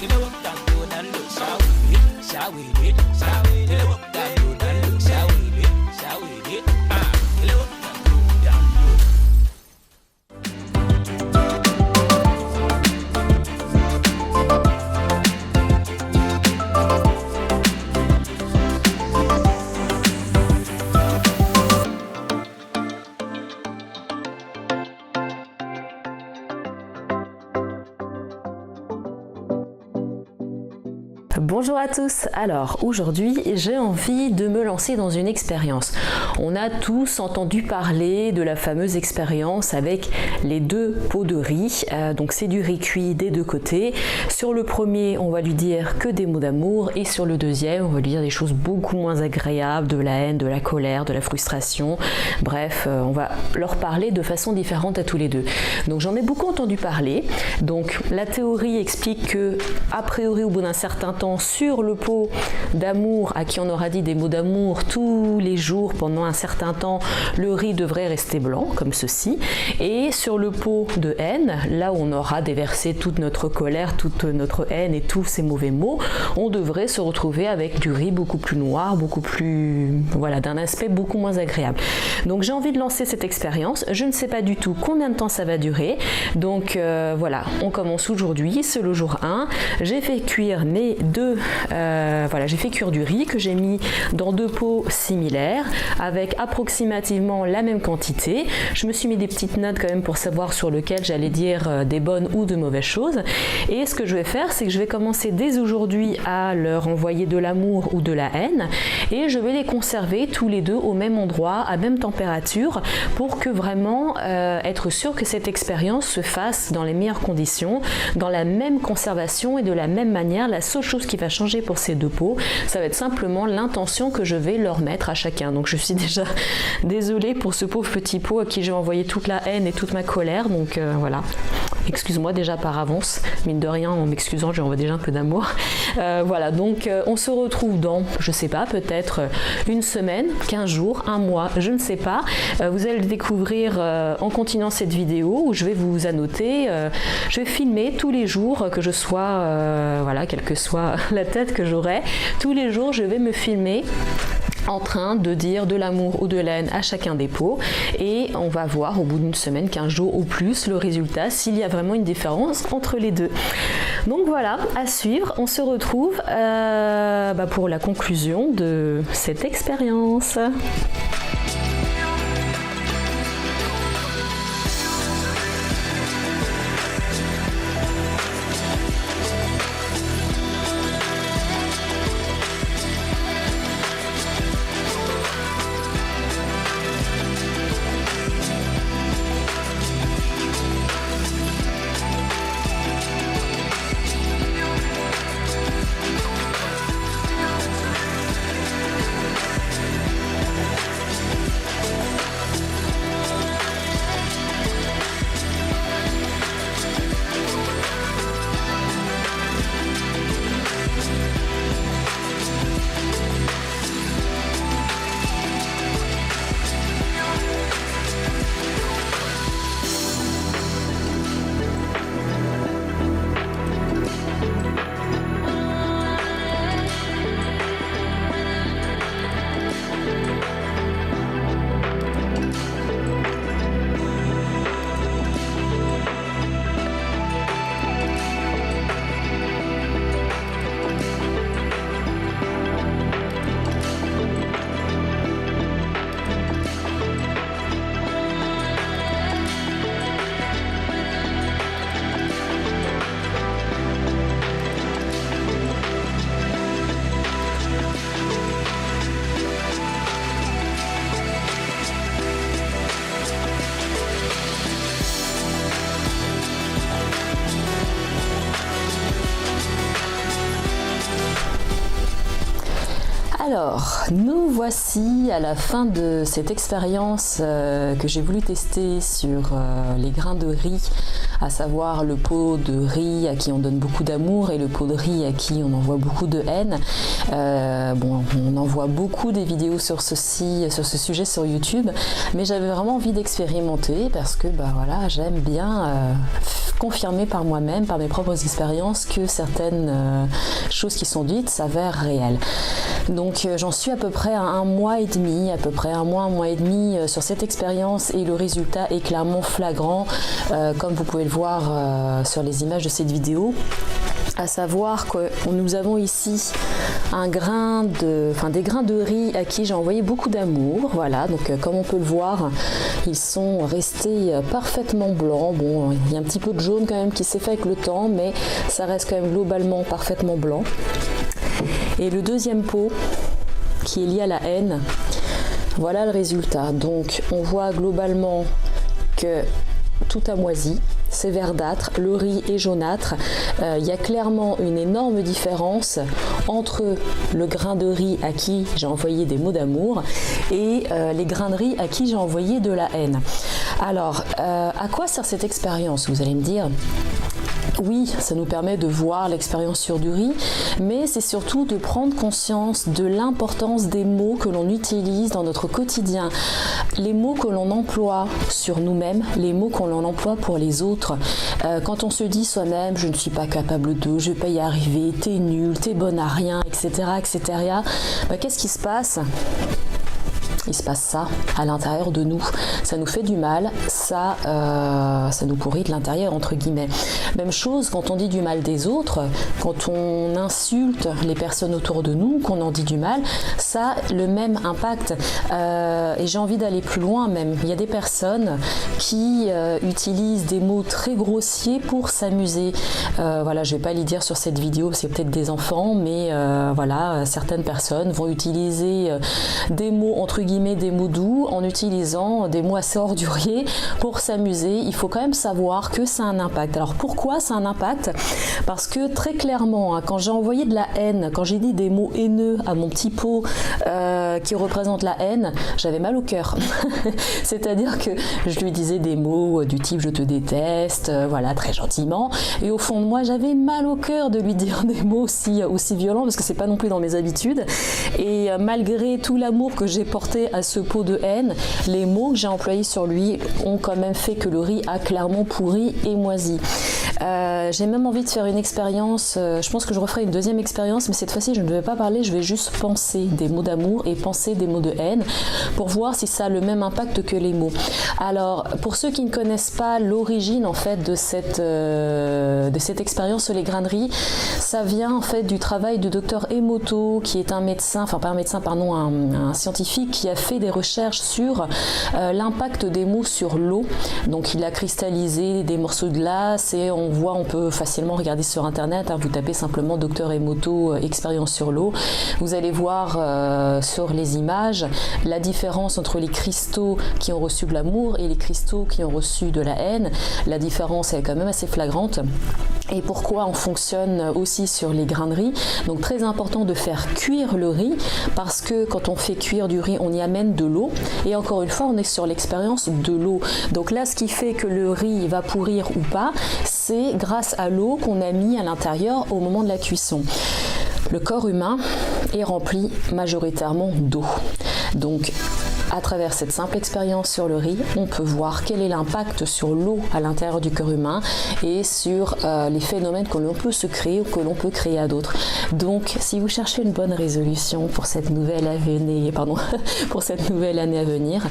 get a walk, go down low. Shall we? Get a walk, go down low. Shall we? Get a walk, go down low. Bonjour à tous, alors aujourd'hui j'ai envie de me lancer dans une expérience. On a tous entendu parler de la fameuse expérience avec les 2 pots de riz, donc c'est du riz cuit des 2 côtés. Sur le premier on va lui dire que des mots d'amour et sur le deuxième on va lui dire des choses beaucoup moins agréables, de la haine, de la colère, de la frustration. Bref, on va leur parler de façon différente à tous les 2. Donc j'en ai beaucoup entendu parler. Donc la théorie explique que a priori au bout d'un certain temps sur le pot d'amour à qui on aura dit des mots d'amour tous les jours pendant un certain temps, le riz devrait rester blanc comme ceci, et sur le pot de haine, là où on aura déversé toute notre colère, toute notre haine et tous ces mauvais mots, on devrait se retrouver avec du riz beaucoup plus noir, beaucoup plus, voilà, d'un aspect beaucoup moins agréable. Donc j'ai envie de lancer cette expérience, je ne sais pas du tout combien de temps ça va durer, donc voilà, on commence aujourd'hui, c'est le jour 1, j'ai fait cuire mes j'ai fait cuire du riz que j'ai mis dans 2 pots similaires avec approximativement la même quantité. Je me suis mis des petites notes quand même pour savoir sur lequel j'allais dire des bonnes ou de mauvaises choses. Et ce que je vais faire, c'est que je vais commencer dès aujourd'hui à leur envoyer de l'amour ou de la haine et je vais les conserver tous les 2 au même endroit, à même température pour que vraiment être sûr que cette expérience se fasse dans les meilleures conditions, dans la même conservation et de la même manière. La seule chose qui va changer pour ces 2 pots, ça va être simplement l'intention que je vais leur mettre à chacun. Donc je suis déjà désolée pour ce pauvre petit pot à qui j'ai envoyé toute la haine et toute ma colère. Donc voilà, excuse-moi déjà par avance, mine de rien en m'excusant je lui envoie déjà un peu d'amour. Voilà, donc on se retrouve dans, je sais pas, peut-être une semaine, 15 jours, un mois, je ne sais pas. Vous allez le découvrir en continuant cette vidéo où je vais vous annoter, je vais filmer tous les jours que je sois, voilà, quelle que soit la tête que j'aurai, tous les jours je vais me filmer en train de dire de l'amour ou de la haine à chacun des pots et on va voir au bout d'une semaine, 15 jours ou plus le résultat, s'il y a vraiment une différence entre les 2. Donc voilà, à suivre, on se retrouve pour la conclusion de cette expérience. Alors, nous voici à la fin de cette expérience que j'ai voulu tester sur les grains de riz, à savoir le pot de riz à qui on donne beaucoup d'amour et le pot de riz à qui on envoie beaucoup de haine. On envoie beaucoup des vidéos sur ce sujet sur YouTube, mais j'avais vraiment envie d'expérimenter parce que voilà, j'aime bien confirmer par moi-même, par mes propres expériences, que certaines choses qui sont dites s'avèrent réelles. Donc j'en suis à peu près à un mois et demi sur cette expérience et le résultat est clairement flagrant, comme vous pouvez le voir sur les images de cette vidéo. À savoir que nous avons ici des grains de riz à qui j'ai envoyé beaucoup d'amour. Voilà, donc comme on peut le voir, ils sont restés parfaitement blancs. Bon, il y a un petit peu de jaune quand même qui s'est fait avec le temps, mais ça reste quand même globalement parfaitement blanc. Et le deuxième pot, qui est lié à la haine, voilà le résultat. Donc on voit globalement que tout a moisi, c'est verdâtre, le riz est jaunâtre. Il y a clairement une énorme différence entre le grain de riz à qui j'ai envoyé des mots d'amour et les grains de riz à qui j'ai envoyé de la haine. Alors, à quoi sert cette expérience, vous allez me dire ? Oui, ça nous permet de voir l'expérience sur du riz, mais c'est surtout de prendre conscience de l'importance des mots que l'on utilise dans notre quotidien. Les mots que l'on emploie sur nous-mêmes, les mots que l'on emploie pour les autres. Quand on se dit soi-même, je ne suis pas capable de, je ne vais pas y arriver, t'es nul, t'es bonne à rien, etc., etc., qu'est-ce qui se passe ? Il se passe ça à l'intérieur de nous. Ça nous fait du mal, ça nous pourrit de l'intérieur, entre guillemets. Même chose quand on dit du mal des autres, quand on insulte les personnes autour de nous, qu'on en dit du mal, ça a le même impact. Et j'ai envie d'aller plus loin même. Il y a des personnes qui utilisent des mots très grossiers pour s'amuser. Voilà, je ne vais pas les dire sur cette vidéo, c'est peut-être des enfants, mais voilà, certaines personnes vont utiliser des mots entre guillemets, des mots doux en utilisant des mots assez orduriers pour s'amuser. Il faut quand même savoir que ça a un impact. Alors pourquoi ça a un impact ? Parce que très clairement, quand j'ai envoyé de la haine, quand j'ai dit des mots haineux à mon petit pot qui représente la haine, j'avais mal au cœur. C'est-à-dire que je lui disais des mots du type je te déteste, voilà, très gentiment. Et au fond de moi, j'avais mal au cœur de lui dire des mots aussi violents parce que c'est pas non plus dans mes habitudes. Et malgré tout l'amour que j'ai porté à ce pot de haine, les mots que j'ai employés sur lui ont quand même fait que le riz a clairement pourri et moisi. J'ai même envie de faire une expérience, je pense que je referai une deuxième expérience, mais cette fois-ci je ne vais pas parler, je vais juste penser des mots d'amour et penser des mots de haine pour voir si ça a le même impact que les mots. Alors pour ceux qui ne connaissent pas l'origine en fait de cette expérience sur les grains de riz, ça vient en fait du travail de Dr Emoto qui est un médecin, enfin pas un médecin pardon, un scientifique qui a fait des recherches sur l'impact des mots sur l'eau. Donc il a cristallisé des morceaux de glace et on peut facilement regarder sur internet, vous tapez simplement Dr Emoto expérience sur l'eau, vous allez voir sur les images la différence entre les cristaux qui ont reçu de l'amour et les cristaux qui ont reçu de la haine. La différence est quand même assez flagrante. Et pourquoi on fonctionne aussi sur les grains de riz. Donc très important de faire cuire le riz parce que quand on fait cuire du riz, on y amène de l'eau. Et encore une fois, on est sur l'expérience de l'eau. Donc là, ce qui fait que le riz va pourrir ou pas, c'est grâce à l'eau qu'on a mis à l'intérieur au moment de la cuisson. Le corps humain est rempli majoritairement d'eau. Donc, à travers cette simple expérience sur le riz, on peut voir quel est l'impact sur l'eau à l'intérieur du corps humain et sur les phénomènes que l'on peut se créer ou que l'on peut créer à d'autres. Donc, si vous cherchez une bonne résolution pour cette nouvelle année, à venir,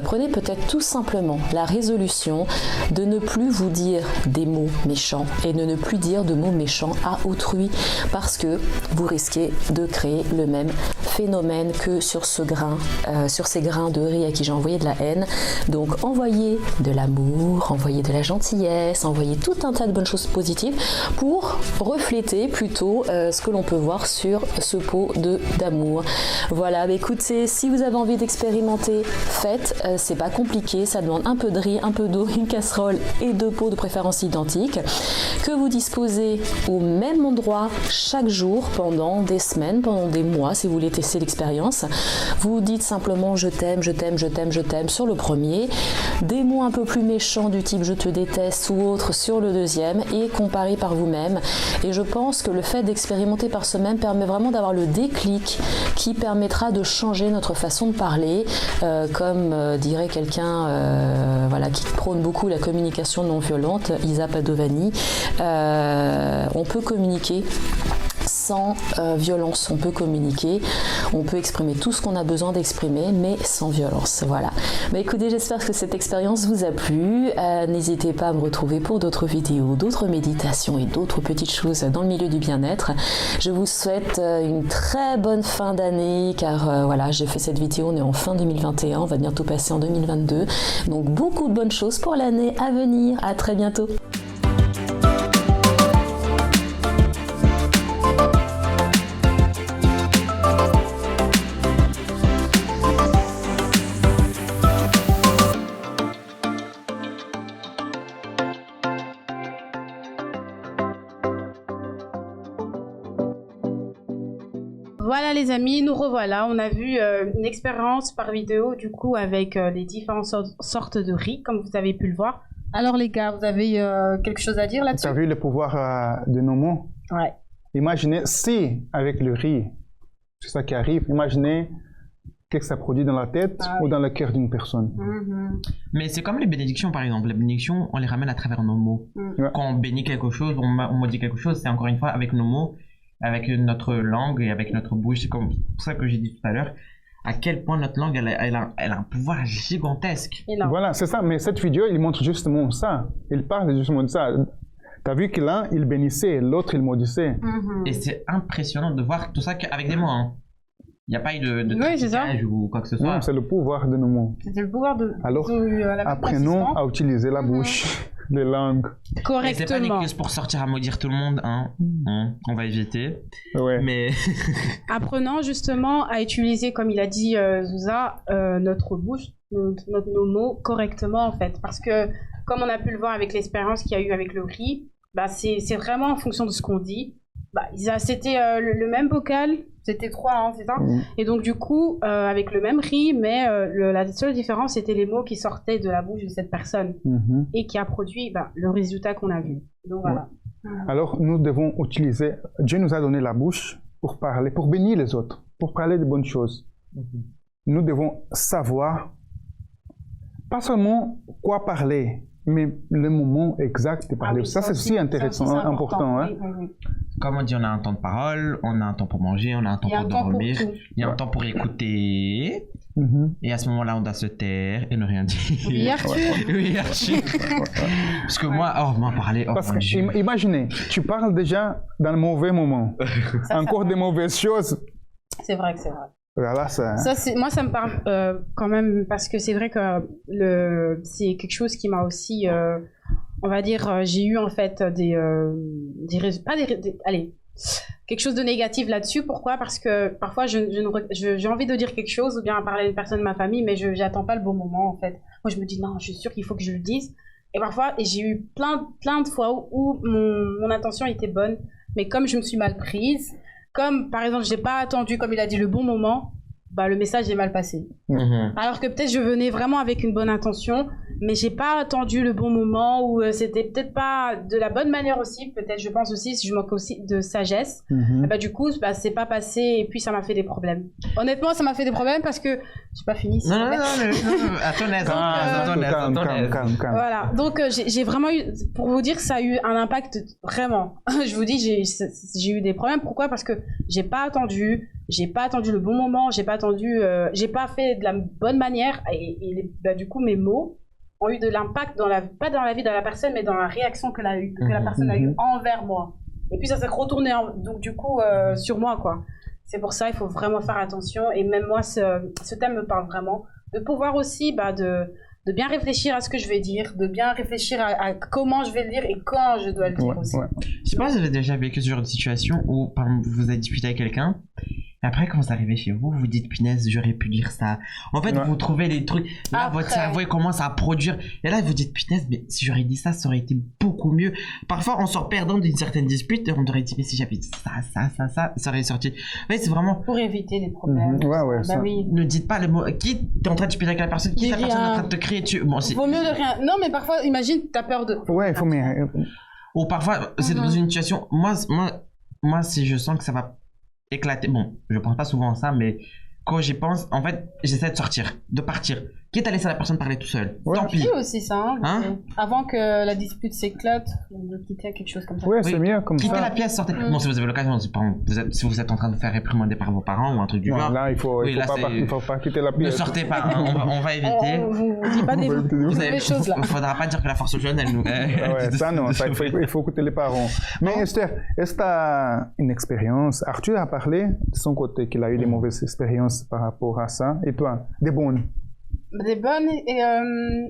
prenez peut-être tout simplement la résolution de ne plus vous dire des mots méchants et de ne plus dire de mots méchants à autrui parce que vous risquez de créer le même phénomène que sur ces grains de riz à qui j'ai envoyé de la haine. Donc envoyez de l'amour, envoyez de la gentillesse, envoyez tout un tas de bonnes choses positives pour refléter plutôt ce que l'on peut voir sur ce pot d'amour. Voilà, écoutez, si vous avez envie d'expérimenter, faites, c'est pas compliqué, ça demande un peu de riz, un peu d'eau, une casserole et 2 pots de préférence identiques que vous disposez au même endroit chaque jour pendant des semaines, pendant des mois si vous voulez tester l'expérience. Vous dites simplement je t'aime sur le premier, des mots un peu plus méchants du type je te déteste ou autre sur le deuxième et comparez par vous-même. Et je pense que le fait d'expérimenter par semaine permet vraiment d'avoir le déclic qui permettra de changer notre façon de parler, comme dirait quelqu'un qui prône beaucoup la communication non violente, Isa Padovani. On peut communiquer sans violence, on peut communiquer, on peut exprimer tout ce qu'on a besoin d'exprimer, mais sans violence. Voilà. Écoutez, j'espère que cette expérience vous a plu. N'hésitez pas à me retrouver pour d'autres vidéos, d'autres méditations et d'autres petites choses dans le milieu du bien-être. Je vous souhaite une très bonne fin d'année, car j'ai fait cette vidéo, on est en fin 2021, on va bientôt passer en 2022. Donc beaucoup de bonnes choses pour l'année à venir. À très bientôt. Voilà les amis, nous revoilà. On a vu une expérience par vidéo du coup avec les différentes sortes de riz, comme vous avez pu le voir. Alors les gars, vous avez quelque chose à dire là-dessus? Tu as vu le pouvoir de nos mots? Ouais. Imaginez si avec le riz, c'est ça qui arrive, imaginez qu'est-ce que ça produit dans la tête ou dans le cœur d'une personne. Mais c'est comme les bénédictions par exemple. Les bénédictions, on les ramène à travers nos mots. Quand on bénit quelque chose, on maudit quelque chose, c'est encore une fois avec nos mots, avec notre langue et avec notre bouche. C'est comme ça que j'ai dit tout à l'heure. À quel point notre langue, elle a un pouvoir gigantesque. Voilà, c'est ça. Mais cette vidéo, il montre justement ça. Il parle justement de ça. T'as vu que l'un, il bénissait, l'autre, il maudissait. Et c'est impressionnant de voir tout ça avec des mots. Hein. Il n'y a pas eu de trafiquage ou quoi que ce soit. Non, c'est le pouvoir de nos mots. C'est le pouvoir de... Alors, apprenons à utiliser la bouche, les langues. Correctement. Et c'est pas une excuse pour sortir à maudire tout le monde, hein. On va éviter. Ouais. Mais... Apprenons justement à utiliser, comme il a dit Zouza, notre bouche, nos mots correctement en fait. Parce que, comme on a pu le voir avec l'expérience qu'il y a eu avec le riz, bah, c'est vraiment en fonction de ce qu'on dit. Bah, c'était le même bocal, c'était 3, hein, c'est ça. Et donc du coup, avec le même riz, mais la seule différence, c'était les mots qui sortaient de la bouche de cette personne et qui a produit le résultat qu'on a vu. Donc voilà. Alors nous devons utiliser, Dieu nous a donné la bouche pour parler, pour bénir les autres, pour parler de bonnes choses. Nous devons savoir, pas seulement quoi parler, mais le moment exact de parler. Ça, c'est aussi intéressant, important. Hein? Comme on dit, on a un temps de parole, on a un temps pour manger, on a un temps pour dormir, il y a un temps pour écouter. Et à ce moment-là, on doit se taire et ne rien dire. Oui, Arthur. Oui, Arthur. Parce que moi, parler. Parce que, imaginez, tu parles déjà dans le mauvais moment. Encore des mauvaises choses. C'est vrai que c'est vrai. Voilà, moi, ça me parle quand même parce que c'est vrai que c'est quelque chose qui m'a aussi, on va dire, j'ai eu en fait quelque chose de négatif là-dessus. Pourquoi? Parce que parfois, j'ai envie de dire quelque chose ou bien parler à une personne de ma famille, mais j'attends pas le bon moment en fait. Moi, je me dis non, je suis sûre qu'il faut que je le dise. Et parfois, j'ai eu plein de fois où mon intention était bonne, mais comme je me suis mal prise. Comme par exemple, j'ai pas attendu, comme il a dit, le bon moment, bah le message est mal passé. Alors que peut-être je venais vraiment avec une bonne intention, mais j'ai pas attendu le bon moment ou c'était peut-être pas de la bonne manière aussi. Peut-être, je pense aussi, si je manque aussi de sagesse, bah du coup, c'est pas passé et puis ça m'a fait des problèmes. Honnêtement, ça m'a fait des problèmes parce que j'ai pas fini. Non, à ton aise. Voilà. Donc j'ai vraiment eu, pour vous dire, ça a eu un impact vraiment. Je vous dis, j'ai eu des problèmes. Pourquoi? Parce que j'ai pas attendu le bon moment, j'ai pas fait de la bonne manière et du coup mes mots ont eu de l'impact pas dans la vie de la personne, mais dans la réaction que la personne a eu envers moi. Et puis ça s'est retourné donc du coup sur moi quoi. C'est pour ça il faut vraiment faire attention et même moi ce thème me parle vraiment de pouvoir aussi de bien réfléchir à ce que je vais dire, de bien réfléchir à comment je vais le dire et quand je dois le dire aussi. Je sais pas si vous avez déjà vécu ce genre de situation où par exemple, vous avez discuté avec quelqu'un. Et après, quand vous arrivez chez vous, vous dites, punaise, j'aurais pu dire ça. En fait, vous trouvez les trucs. Là, votre cerveau, il commence à produire. Et là, vous dites, punaise, mais si j'aurais dit ça, ça aurait été beaucoup mieux. Parfois, on sort perdant d'une certaine dispute et on aurait dit, mais si j'avais dit ça aurait sorti. Ouais, c'est vraiment. Pour éviter les problèmes. Oui. Ne dites pas le mot. Qui t'es en train de discuter avec la personne? Qui la personne est en train de te crier dessus? Bon, vaut mieux de rien. Non, mais parfois, imagine, t'as peur de. Ouais, il faut mieux. Ou parfois, c'est dans une situation. Moi, si je sens que ça va éclater. Bon, je pense pas souvent à ça, mais quand j'y pense, en fait, j'essaie de sortir, de partir. Quitte à laisser la personne parler tout seul. Tant pis. Aussi ça, hein. Avant que la dispute s'éclate, de quitter quelque chose comme ça. Ouais, c'est mieux comme ça. Quitter la pièce, sortez. Bon, si vous avez l'occasion, si vous êtes en train de vous faire réprimander par vos parents ou un truc du genre. Là, il faut pas quitter la pièce. Ne sortez pas, on va éviter. On dit pas des choses là. Il faudra pas dire que la force jeune, elle nous. Ça non, il faut écouter les parents. Mais Esther, est-ce que tu as une expérience? Arthur a parlé de son côté qu'il a eu des mauvaises expériences par rapport à ça. Et toi, des bonnes? Des bonnes et...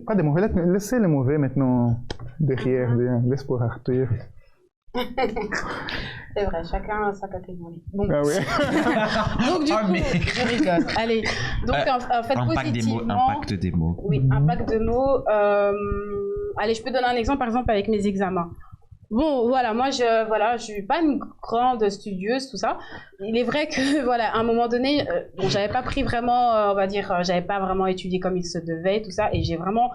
Pas des mauvais, laissez les mauvais maintenant derrière, laisse pour Arthur. C'est vrai, chacun a sa catégorie. Bon. Ah oui. Donc du coup, je rigole. Allez, donc en fait impact des mots. Oui, impact de mots. Allez, je peux donner un exemple par exemple avec mes examens. Bon, voilà, moi, je suis pas une grande studieuse, tout ça. Il est vrai que, voilà, à un moment donné, bon, j'avais pas pris vraiment, on va dire, j'avais pas vraiment étudié comme il se devait, tout ça, et j'ai vraiment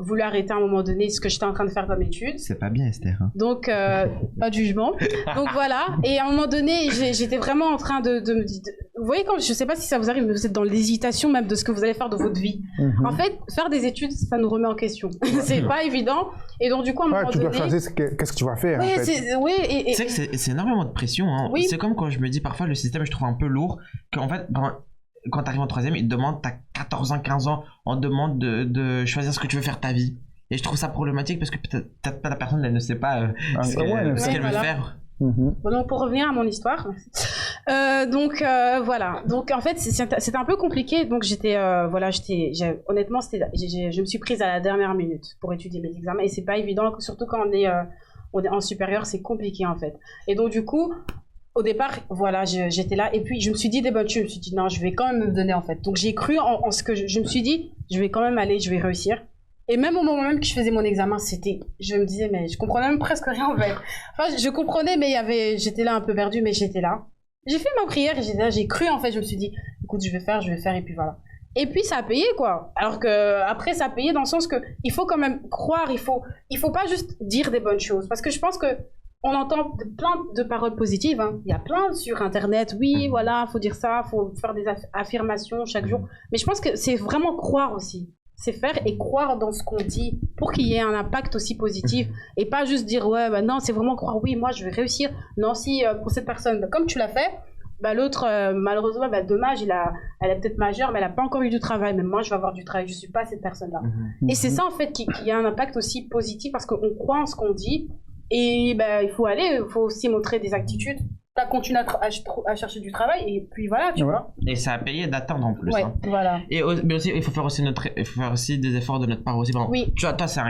voulu arrêter à un moment donné ce que j'étais en train de faire comme étude. C'est pas bien, Esther. Hein. Donc, pas de jugement. Donc voilà. Et à un moment donné, j'étais vraiment en train de me dire... Vous voyez, quand je sais pas si ça vous arrive, mais vous êtes dans l'hésitation même de ce que vous allez faire de votre vie. En fait, faire des études, ça nous remet en question. C'est pas évident. Et donc, du coup, à un moment tu donné... dois choisir qu'est-ce que tu vas faire, en fait. C'est que c'est énormément de pression. Hein. Oui. C'est comme quand je me dis, parfois, le système, je trouve un peu lourd. Qu'en fait... Quand tu arrives en troisième, ils te demandent, t'as 14 ans, 15 ans, on te demande de choisir ce que tu veux faire de ta vie. Et je trouve ça problématique parce que peut-être pas la personne, elle ne sait pas ce qu'elle veut faire. Bon, donc pour revenir à mon histoire, voilà. Donc en fait, c'était un peu compliqué. Donc honnêtement, je me suis prise à la dernière minute pour étudier mes examens et c'est pas évident, surtout quand on est en supérieur, c'est compliqué en fait. Et donc du coup. Au départ, voilà, j'étais là et puis je me suis dit des bonnes choses. Je me suis dit non, je vais quand même me donner en fait. Donc j'ai cru en ce que je me suis dit, je vais quand même aller, je vais réussir. Et même au moment même que je faisais mon examen, je me disais mais je comprenais même presque rien en fait. Enfin, je comprenais mais j'étais là un peu perdue mais j'étais là. J'ai fait ma prière et j'étais là, j'ai cru en fait. Je me suis dit, écoute, je vais faire et puis voilà. Et puis ça a payé quoi. Alors que après ça a payé dans le sens que il faut quand même croire, il faut pas juste dire des bonnes choses parce que je pense que on entend plein de paroles positives, hein. Il y a plein sur Internet, oui, voilà, faut dire ça, faut faire des affirmations chaque jour. Mais je pense que c'est vraiment croire aussi. C'est faire et croire dans ce qu'on dit pour qu'il y ait un impact aussi positif. Et pas juste dire, ouais, bah non, c'est vraiment croire, oui, moi je vais réussir. Non, si pour cette personne, comme tu l'as fait, bah l'autre, malheureusement, bah dommage, elle est peut-être majeure, mais elle n'a pas encore eu du travail. Mais moi, je vais avoir du travail, je ne suis pas cette personne-là. Et c'est ça, en fait, qui a un impact aussi positif parce qu'on croit en ce qu'on dit. Et ben, il faut aussi montrer des attitudes. T'as continué à chercher du travail et puis voilà, tu vois. Et ça a payé d'attendre en plus. Ouais, hein. voilà. Mais aussi, il faut faire aussi des efforts de notre part aussi. Oui. Tu vois, toi, c'est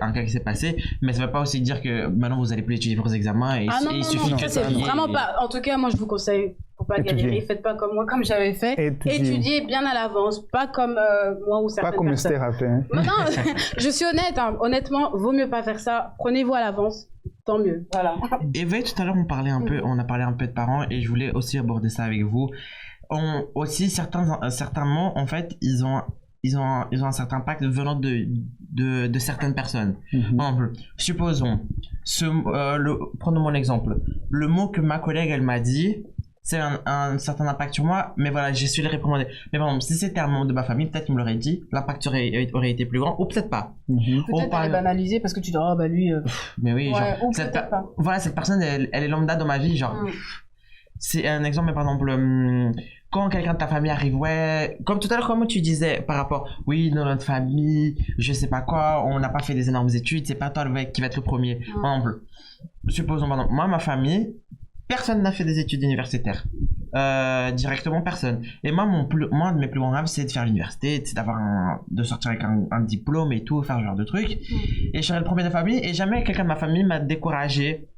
un cas qui s'est passé, mais ça ne veut pas aussi dire que maintenant vous allez plus étudier vos examens et il suffit que ça, c'est vraiment pas. En tout cas, moi, je vous conseille. Faut pas galérer, faites pas comme moi, comme j'avais fait. Étudiez bien à l'avance, pas comme moi ou certaines personnes. Pas comme Esther a fait. Hein. Non, je suis honnête, hein. Honnêtement, vaut mieux pas faire ça. Prenez-vous à l'avance, tant mieux. Voilà. Et tout à l'heure, on a parlé un peu de parents et je voulais aussi aborder ça avec vous. Aussi, certains mots, en fait, ils ont un certain impact venant de certaines personnes. Par exemple, supposons, prenons mon exemple. Le mot que ma collègue, elle m'a dit, c'est un certain impact sur moi, mais voilà, j'ai su le réprimander. Mais par exemple, si c'était un membre de ma famille, peut-être qu'il me l'aurait dit, l'impact aurait été plus grand, ou peut-être pas. Peut-être elle est banalisée parce que tu dois, bah lui... Mais oui, ouais, genre, voilà, cette personne, elle est lambda dans ma vie, genre... C'est un exemple, mais par exemple, quand quelqu'un de ta famille arrive, ouais, comme tout à l'heure, comme tu disais, par rapport, oui, dans notre famille, je sais pas quoi, on n'a pas fait des énormes études, c'est pas toi le mec qui va être le premier. Par exemple, supposons, pardon, moi, ma famille, personne n'a fait des études universitaires. Directement personne. Et moi, moi, de mes plus grands rêves, c'est de faire l'université, c'est de sortir avec un diplôme et tout, faire ce genre de trucs. Et je serais le premier de la famille, et jamais quelqu'un de ma famille m'a découragé.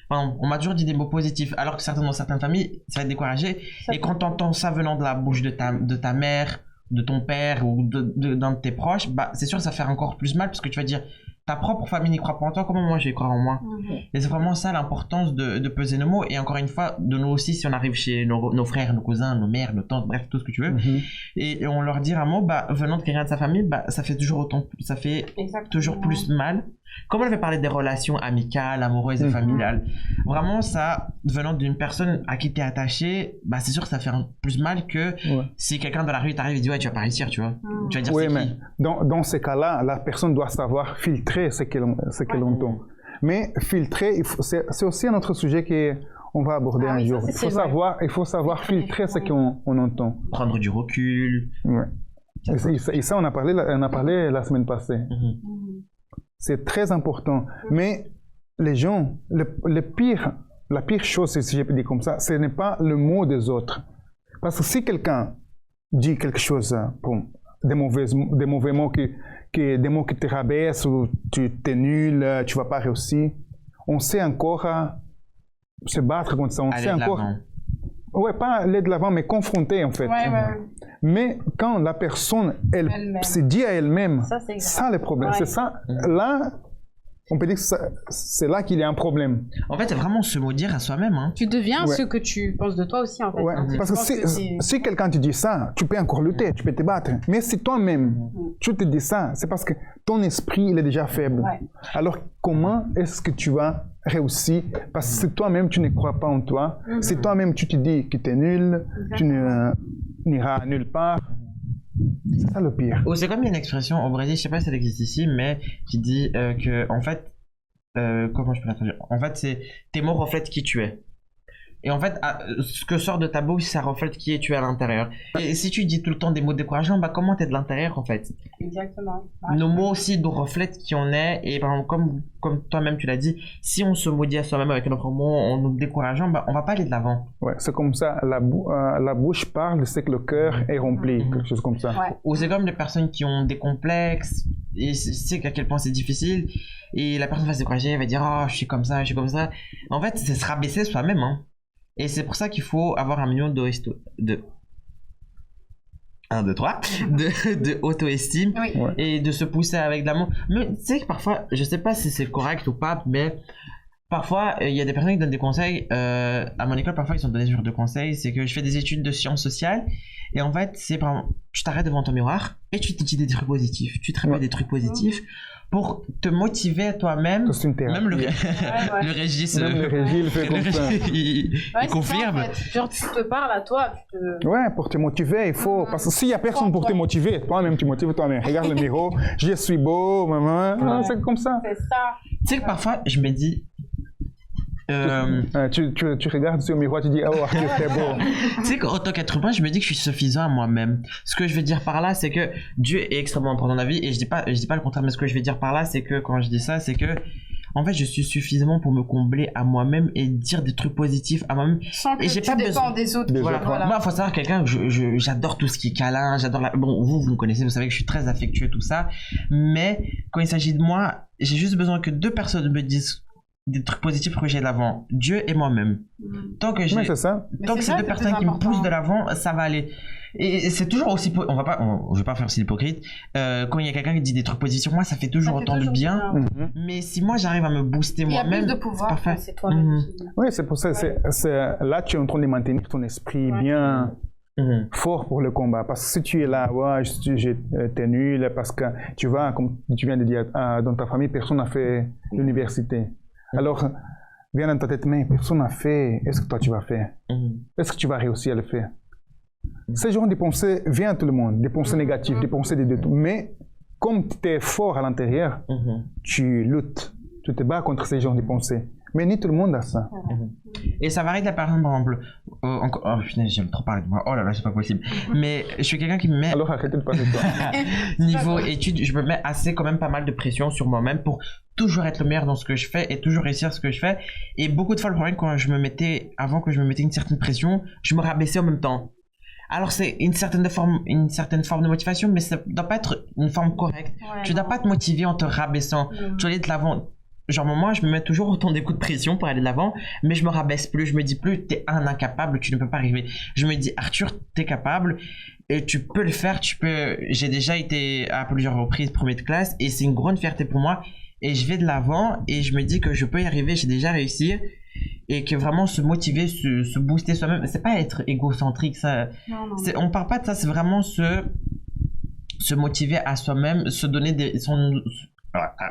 Enfin, on m'a toujours dit des mots positifs, alors que dans certaines familles, ça va être découragé. Et quand tu entends ça venant de la bouche de ta mère, de ton père ou d'un de tes proches, bah, c'est sûr que ça fait encore plus mal parce que tu vas dire, ta propre famille n'y croit pas en toi, comment moi je vais croire en moi? Et c'est vraiment ça l'importance de peser nos mots. Et encore une fois, de nous aussi, si on arrive chez nos frères, nos cousins, nos mères, nos tantes, bref, tout ce que tu veux, et on leur dit un mot, bah, venant de quelqu'un de sa famille, bah, ça fait toujours toujours plus mal. Comme on avait parlé des relations amicales, amoureuses et familiales, vraiment ça, venant d'une personne à qui tu es attaché, bah, c'est sûr que ça fait plus mal que si quelqu'un dans la rue t'arrive et dit ouais, tu vas pas réussir, tu vois. Tu vas dire oui, c'est mais qui. dans ces cas-là, la personne doit savoir filtrer ce qu'elle entend. Mais filtrer, c'est aussi un autre sujet qu'on va aborder un jour. Il faut savoir filtrer ce qu'on entend. Prendre du recul. Ouais. Et ça, on a parlé la semaine passée. C'est très important. Mais les gens, la pire chose, si je peux dire comme ça, ce n'est pas le mot des autres. Parce que si quelqu'un dit quelque chose, des mauvais mots, des mots qui te rabaissent, ou tu es nul, tu ne vas pas réussir, on sait encore se battre contre ça. On sait encore. Ouais, pas aller de l'avant, mais confronter en fait. Mais quand la personne, elle se dit à elle-même, ça le problème. C'est ça, là, on peut dire que c'est là qu'il y a un problème. En fait, c'est vraiment se maudire à soi-même. Hein. Tu deviens ce que tu penses de toi aussi, en fait. Ouais, hein. parce que si quelqu'un te dit ça, tu peux encore lutter, tu peux te battre. Mais si toi-même, tu te dis ça, c'est parce que ton esprit, il est déjà faible. Ouais. Alors, comment est-ce que tu vas réussir? Parce que si toi-même, tu ne crois pas en toi, si toi-même, tu te dis que tu es nul, tu n'iras nulle part, c'est ça le pire. C'est comme il y a une expression au Brésil, je sais pas si elle existe ici, mais qui dit que, en fait, comment je peux la traduire? En fait, c'est tes mots reflètent qui tu es. Et en fait, ce que sort de ta bouche, ça reflète qui tu es à l'intérieur. Et si tu dis tout le temps des mots décourageants, bah comment t'es de l'intérieur en fait? Exactement. Ouais. Nos mots aussi nous reflètent qui on est. Et par exemple, comme toi-même tu l'as dit, si on se maudit à soi-même avec notre mot en nous décourageant, bah on va pas aller de l'avant. Ouais, c'est comme ça. La bouche parle, c'est que le cœur est rempli, quelque chose comme ça. Ouais. Ou c'est comme les personnes qui ont des complexes et c'est à quel point c'est difficile. Et la personne va se décourager, elle va dire oh je suis comme ça, je suis comme ça. En fait, c'est se rabaisser soi-même. Hein. Et c'est pour ça qu'il faut avoir un minimum de auto-estime et de se pousser avec de l'amour. Mais tu sais que parfois, je sais pas si c'est correct ou pas, mais parfois il y a des personnes qui donnent des conseils. À mon école, parfois ils sont donnés ce genre de conseils. C'est que je fais des études de sciences sociales et en fait, c'est par exemple, tu t'arrêtes devant ton miroir et tu te dis des trucs positifs. Tu te répètes des trucs positifs. Pour te motiver toi-même, même le Régis, il fait comme ça. il confirme. Ça, en fait. Genre tu te parles à toi. Ouais, pour te motiver, il faut. Parce que s'il n'y a personne pour te motiver, toi-même tu motives toi-même. Regarde le miroir, je suis beau, maman. C'est comme ça. C'est ça. Tu sais que parfois, je me dis. Tu regardes sur le miroir, tu dis oh Arthur t'es beau. Tu sais qu'en tant qu'être humain je me dis que je suis suffisant à moi-même. Ce que je veux dire par là c'est que Dieu est extrêmement important dans la vie et je dis pas le contraire, mais ce que je veux dire par là c'est que quand je dis ça c'est que en fait je suis suffisamment pour me combler à moi-même et dire des trucs positifs à moi-même. Sans que et j'ai tu pas dépends des autres. Voilà. Moi faut savoir quelqu'un j'adore tout ce qui est câlin, j'adore bon vous me connaissez, vous savez que je suis très affectueux tout ça, mais quand il s'agit de moi j'ai juste besoin que 2 personnes me disent des trucs positifs que j'ai de l'avant, Dieu et moi-même. Tant que j'ai, tant que c'est 2 personnes qui me poussent de l'avant, ça va aller. Et c'est toujours aussi, je vais pas faire aussi hypocrite. Quand il y a quelqu'un qui dit des trucs positifs sur moi, ça fait toujours autant de bien. Mais si moi j'arrive à me booster moi-même, il y a plus de pouvoir. C'est toi-même. Oui, c'est pour ça. Là, tu es en train de maintenir ton esprit bien. Fort pour le combat, parce que si tu es là, t'es nul, parce que tu vois, comme tu viens de dire, dans ta famille, personne n'a fait l'université. Alors, viens dans ta tête, mais personne n'a fait, est-ce que toi tu vas faire? Est-ce que tu vas réussir à le faire? Ces genre de pensées viennent à tout le monde, des pensées négatives, des pensées de tout. Mais comme tu es fort à l'intérieur, tu luttes, tu te bats contre ces genres de pensées. Mais ni tout le monde a ça. Et ça varie de la personne, par exemple. Oh putain, j'aime trop parler de moi. Oh là là, c'est pas possible. Mais je suis quelqu'un qui me met. Alors arrêtez de parler de toi. Niveau études, je me mets assez quand même pas mal de pression sur moi-même pour toujours être le meilleur dans ce que je fais et toujours réussir ce que je fais. Et beaucoup de fois, le problème, avant que je me mettais une certaine pression, je me rabaissais en même temps. Alors c'est une certaine forme de motivation, mais ça doit pas être une forme correcte. Tu dois pas te motiver en te rabaissant. Tu dois aller de l'avant. Genre moi je me mets toujours autant des coups de pression pour aller de l'avant, mais je me rabaisse plus, je me dis plus t'es un incapable, tu ne peux pas arriver. Je me dis Arthur t'es capable et tu peux le faire, j'ai déjà été à plusieurs reprises premier de classe et c'est une grande fierté pour moi et je vais de l'avant et je me dis que je peux y arriver, j'ai déjà réussi et que vraiment se motiver, se booster soi-même, c'est pas être égocentrique ça. Non. On parle pas de ça, c'est vraiment se motiver à soi-même, se donner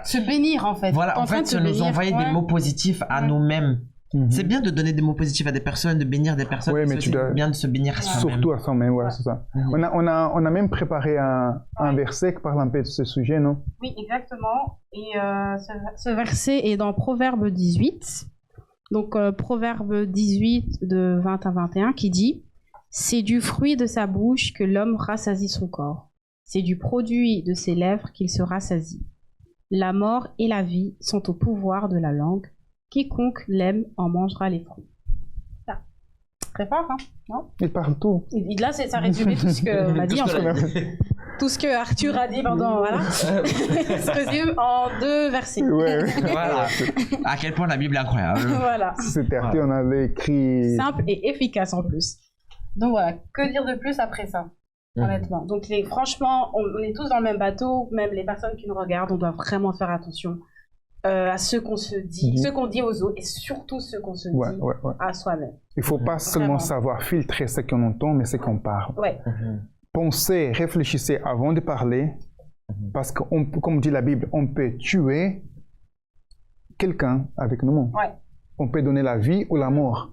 se bénir en fait. Voilà, en fait, se nous envoyer des mots positifs à nous-mêmes. C'est bien de donner des mots positifs à des personnes, de bénir des personnes. Oui, mais tu dois bien de se bénir à soi-même. Surtout à soi-même, voilà, c'est ça. On a même préparé un verset qui parle un peu de ce sujet, non? Oui, exactement. Et ce verset est dans Proverbe 18. Donc, Proverbe 18 de 20 à 21 qui dit « C'est du fruit de sa bouche que l'homme rassasie son corps. C'est du produit de ses lèvres qu'il se rassasie. La mort et la vie sont au pouvoir de la langue. Quiconque l'aime en mangera les fruits. » Ça. Très fort, hein? Non? Il parle tout. Et là, ça résumé tout ce qu'on a dit. Tout ce que Arthur a dit pendant... Voilà. Ça se résume en 2 versets. Ouais. Voilà. À quel point la Bible est incroyable. Voilà. C'était Arthur, on avait écrit... Simple et efficace en plus. Donc voilà, que dire de plus après ça? Honnêtement. Donc franchement, on est tous dans le même bateau, même les personnes qui nous regardent, on doit vraiment faire attention à ce qu'on se dit, ce qu'on dit aux autres et surtout ce qu'on se dit à soi-même. Il ne faut pas seulement savoir filtrer ce qu'on entend, mais ce qu'on parle. Pensez, réfléchissez avant de parler, parce que, comme dit la Bible, on peut tuer quelqu'un avec nos mots. On peut donner la vie ou la mort.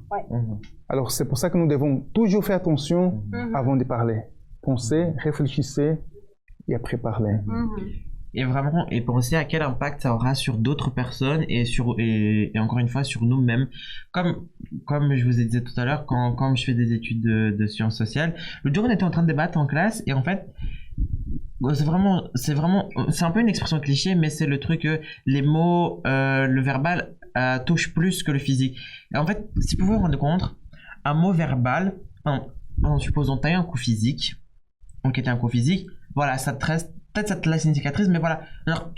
Alors c'est pour ça que nous devons toujours faire attention avant de parler. Pensez, réfléchissez et après parler. Et vraiment, et penser à quel impact ça aura sur d'autres personnes et encore une fois sur nous-mêmes. Comme je vous ai dit tout à l'heure, quand je fais des études de sciences sociales, l'autre jour on était en train de débattre en classe et en fait, c'est un peu une expression cliché, mais c'est le truc que les mots, le verbal touche plus que le physique. Et en fait, si vous vous rendez compte, un mot verbal, en supposant t'as eu un coup physique, enquêter un coup physique, voilà, ça te reste. Peut-être ça te laisse une cicatrice, mais voilà. Alors,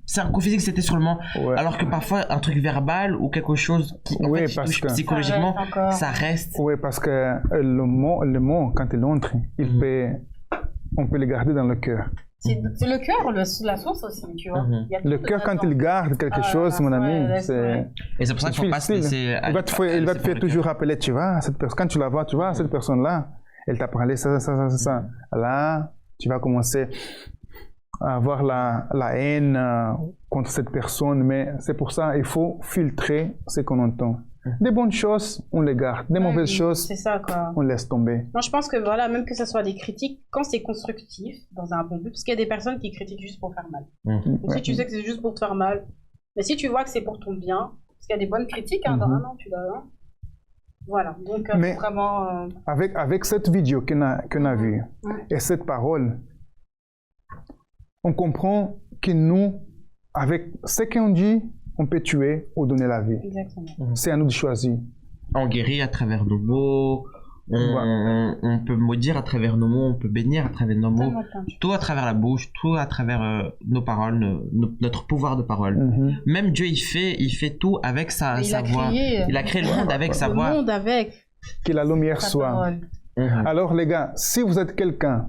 c'est un coup physique, c'était sur le moment. Alors que parfois, un truc verbal ou quelque chose qui en fait, touche psychologiquement, ça reste. Oui, parce que le mot, quand il entre, on peut le garder dans le cœur. C'est le cœur, la source aussi, tu vois. Le cœur, quand il garde quelque chose, mon ami, c'est... Et c'est pour ça qu'il ne faut pas se laisser... Il va te faire toujours rappeler, tu vois, quand tu la vois, tu vois, cette personne-là, elle t'a parlé ça. Là, tu vas commencer à avoir la haine contre cette personne, mais c'est pour ça il faut filtrer ce qu'on entend. Des bonnes choses, on les garde. Des mauvaises choses, ça, quoi. On laisse tomber. Moi, je pense que voilà, même que ce soit des critiques, quand c'est constructif, dans un bon but, parce qu'il y a des personnes qui critiquent juste pour faire mal. Donc, si tu sais que c'est juste pour te faire mal, mais si tu vois que c'est pour ton bien, parce qu'il y a des bonnes critiques, dans un an, tu dois... Voilà, donc mais vraiment... Avec cette vidéo qu'on a vue, et cette parole, on comprend que nous, avec ce qu'on dit, on peut tuer ou donner la vie. Exactement. C'est à nous de choisir. On guérit à travers nos mots, on peut maudire à travers nos mots, on peut bénir à travers nos mots, tout à travers la bouche, tout à travers nos paroles, notre pouvoir de parole. Même Dieu, il fait tout avec sa voix. Il a créé le monde avec sa voix. Le monde avec. Que la lumière soit. Alors les gars, si vous êtes quelqu'un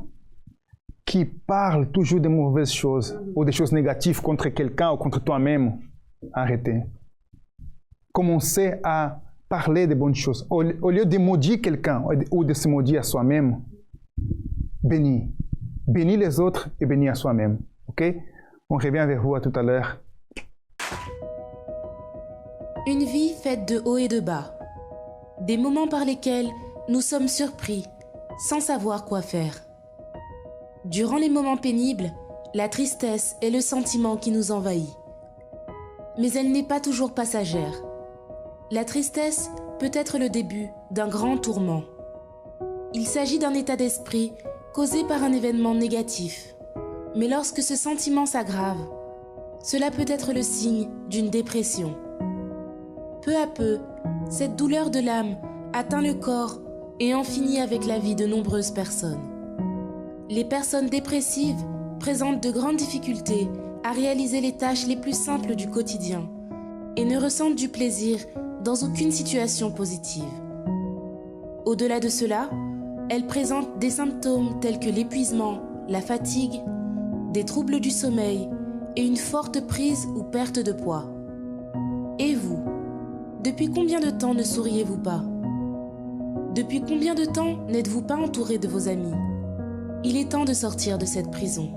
qui parle toujours de mauvaises choses ou des choses négatives contre quelqu'un ou contre toi-même, arrêtez. Commencez à parler de bonnes choses. Au lieu de maudire quelqu'un ou de se maudire à soi-même, bénis. Bénis les autres et bénis à soi-même. Ok? On revient vers vous à tout à l'heure. Une vie faite de hauts et de bas. Des moments par lesquels nous sommes surpris, sans savoir quoi faire. Durant les moments pénibles, la tristesse est le sentiment qui nous envahit. Mais elle n'est pas toujours passagère. La tristesse peut être le début d'un grand tourment. Il s'agit d'un état d'esprit causé par un événement négatif. Mais lorsque ce sentiment s'aggrave, cela peut être le signe d'une dépression. Peu à peu, cette douleur de l'âme atteint le corps et en finit avec la vie de nombreuses personnes. Les personnes dépressives présentent de grandes difficultés à réaliser les tâches les plus simples du quotidien et ne ressentent du plaisir dans aucune situation positive. Au-delà de cela, elles présentent des symptômes tels que l'épuisement, la fatigue, des troubles du sommeil et une forte prise ou perte de poids. Et vous, depuis combien de temps ne souriez-vous pas? Depuis combien de temps n'êtes-vous pas entouré de vos amis? Il est temps de sortir de cette prison.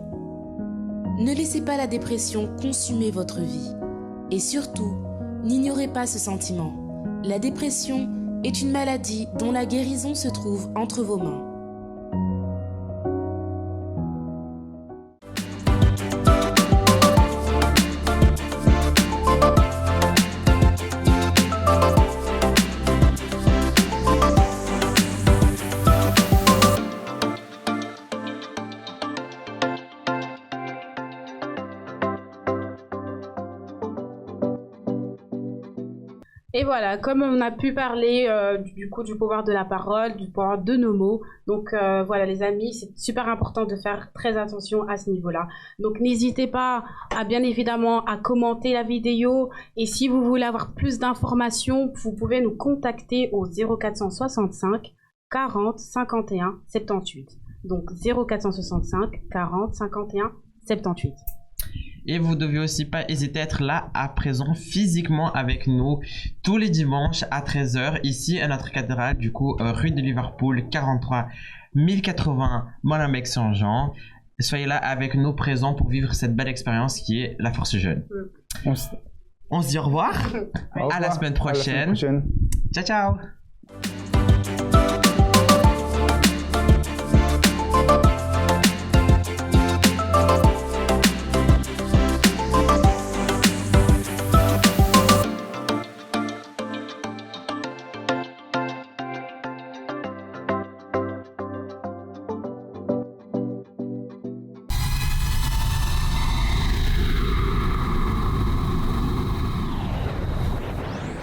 Ne laissez pas la dépression consumer votre vie. Et surtout, n'ignorez pas ce sentiment. La dépression est une maladie dont la guérison se trouve entre vos mains. Et voilà, comme on a pu parler du pouvoir de la parole, du pouvoir de nos mots, donc voilà les amis, c'est super important de faire très attention à ce niveau-là. Donc n'hésitez pas à bien évidemment à commenter la vidéo et si vous voulez avoir plus d'informations, vous pouvez nous contacter au 0465 40 51 78. Donc 0465 40 51 78. Et vous devez aussi pas hésiter à être là à présent physiquement avec nous tous les dimanches à 13h ici à notre cathédrale, du coup rue de Liverpool 43 1080 Molenbeek-Saint-Jean. Soyez là avec nous présents pour vivre cette belle expérience qui est la Force Jeune. On se dit au revoir. À la semaine prochaine. Ciao ciao.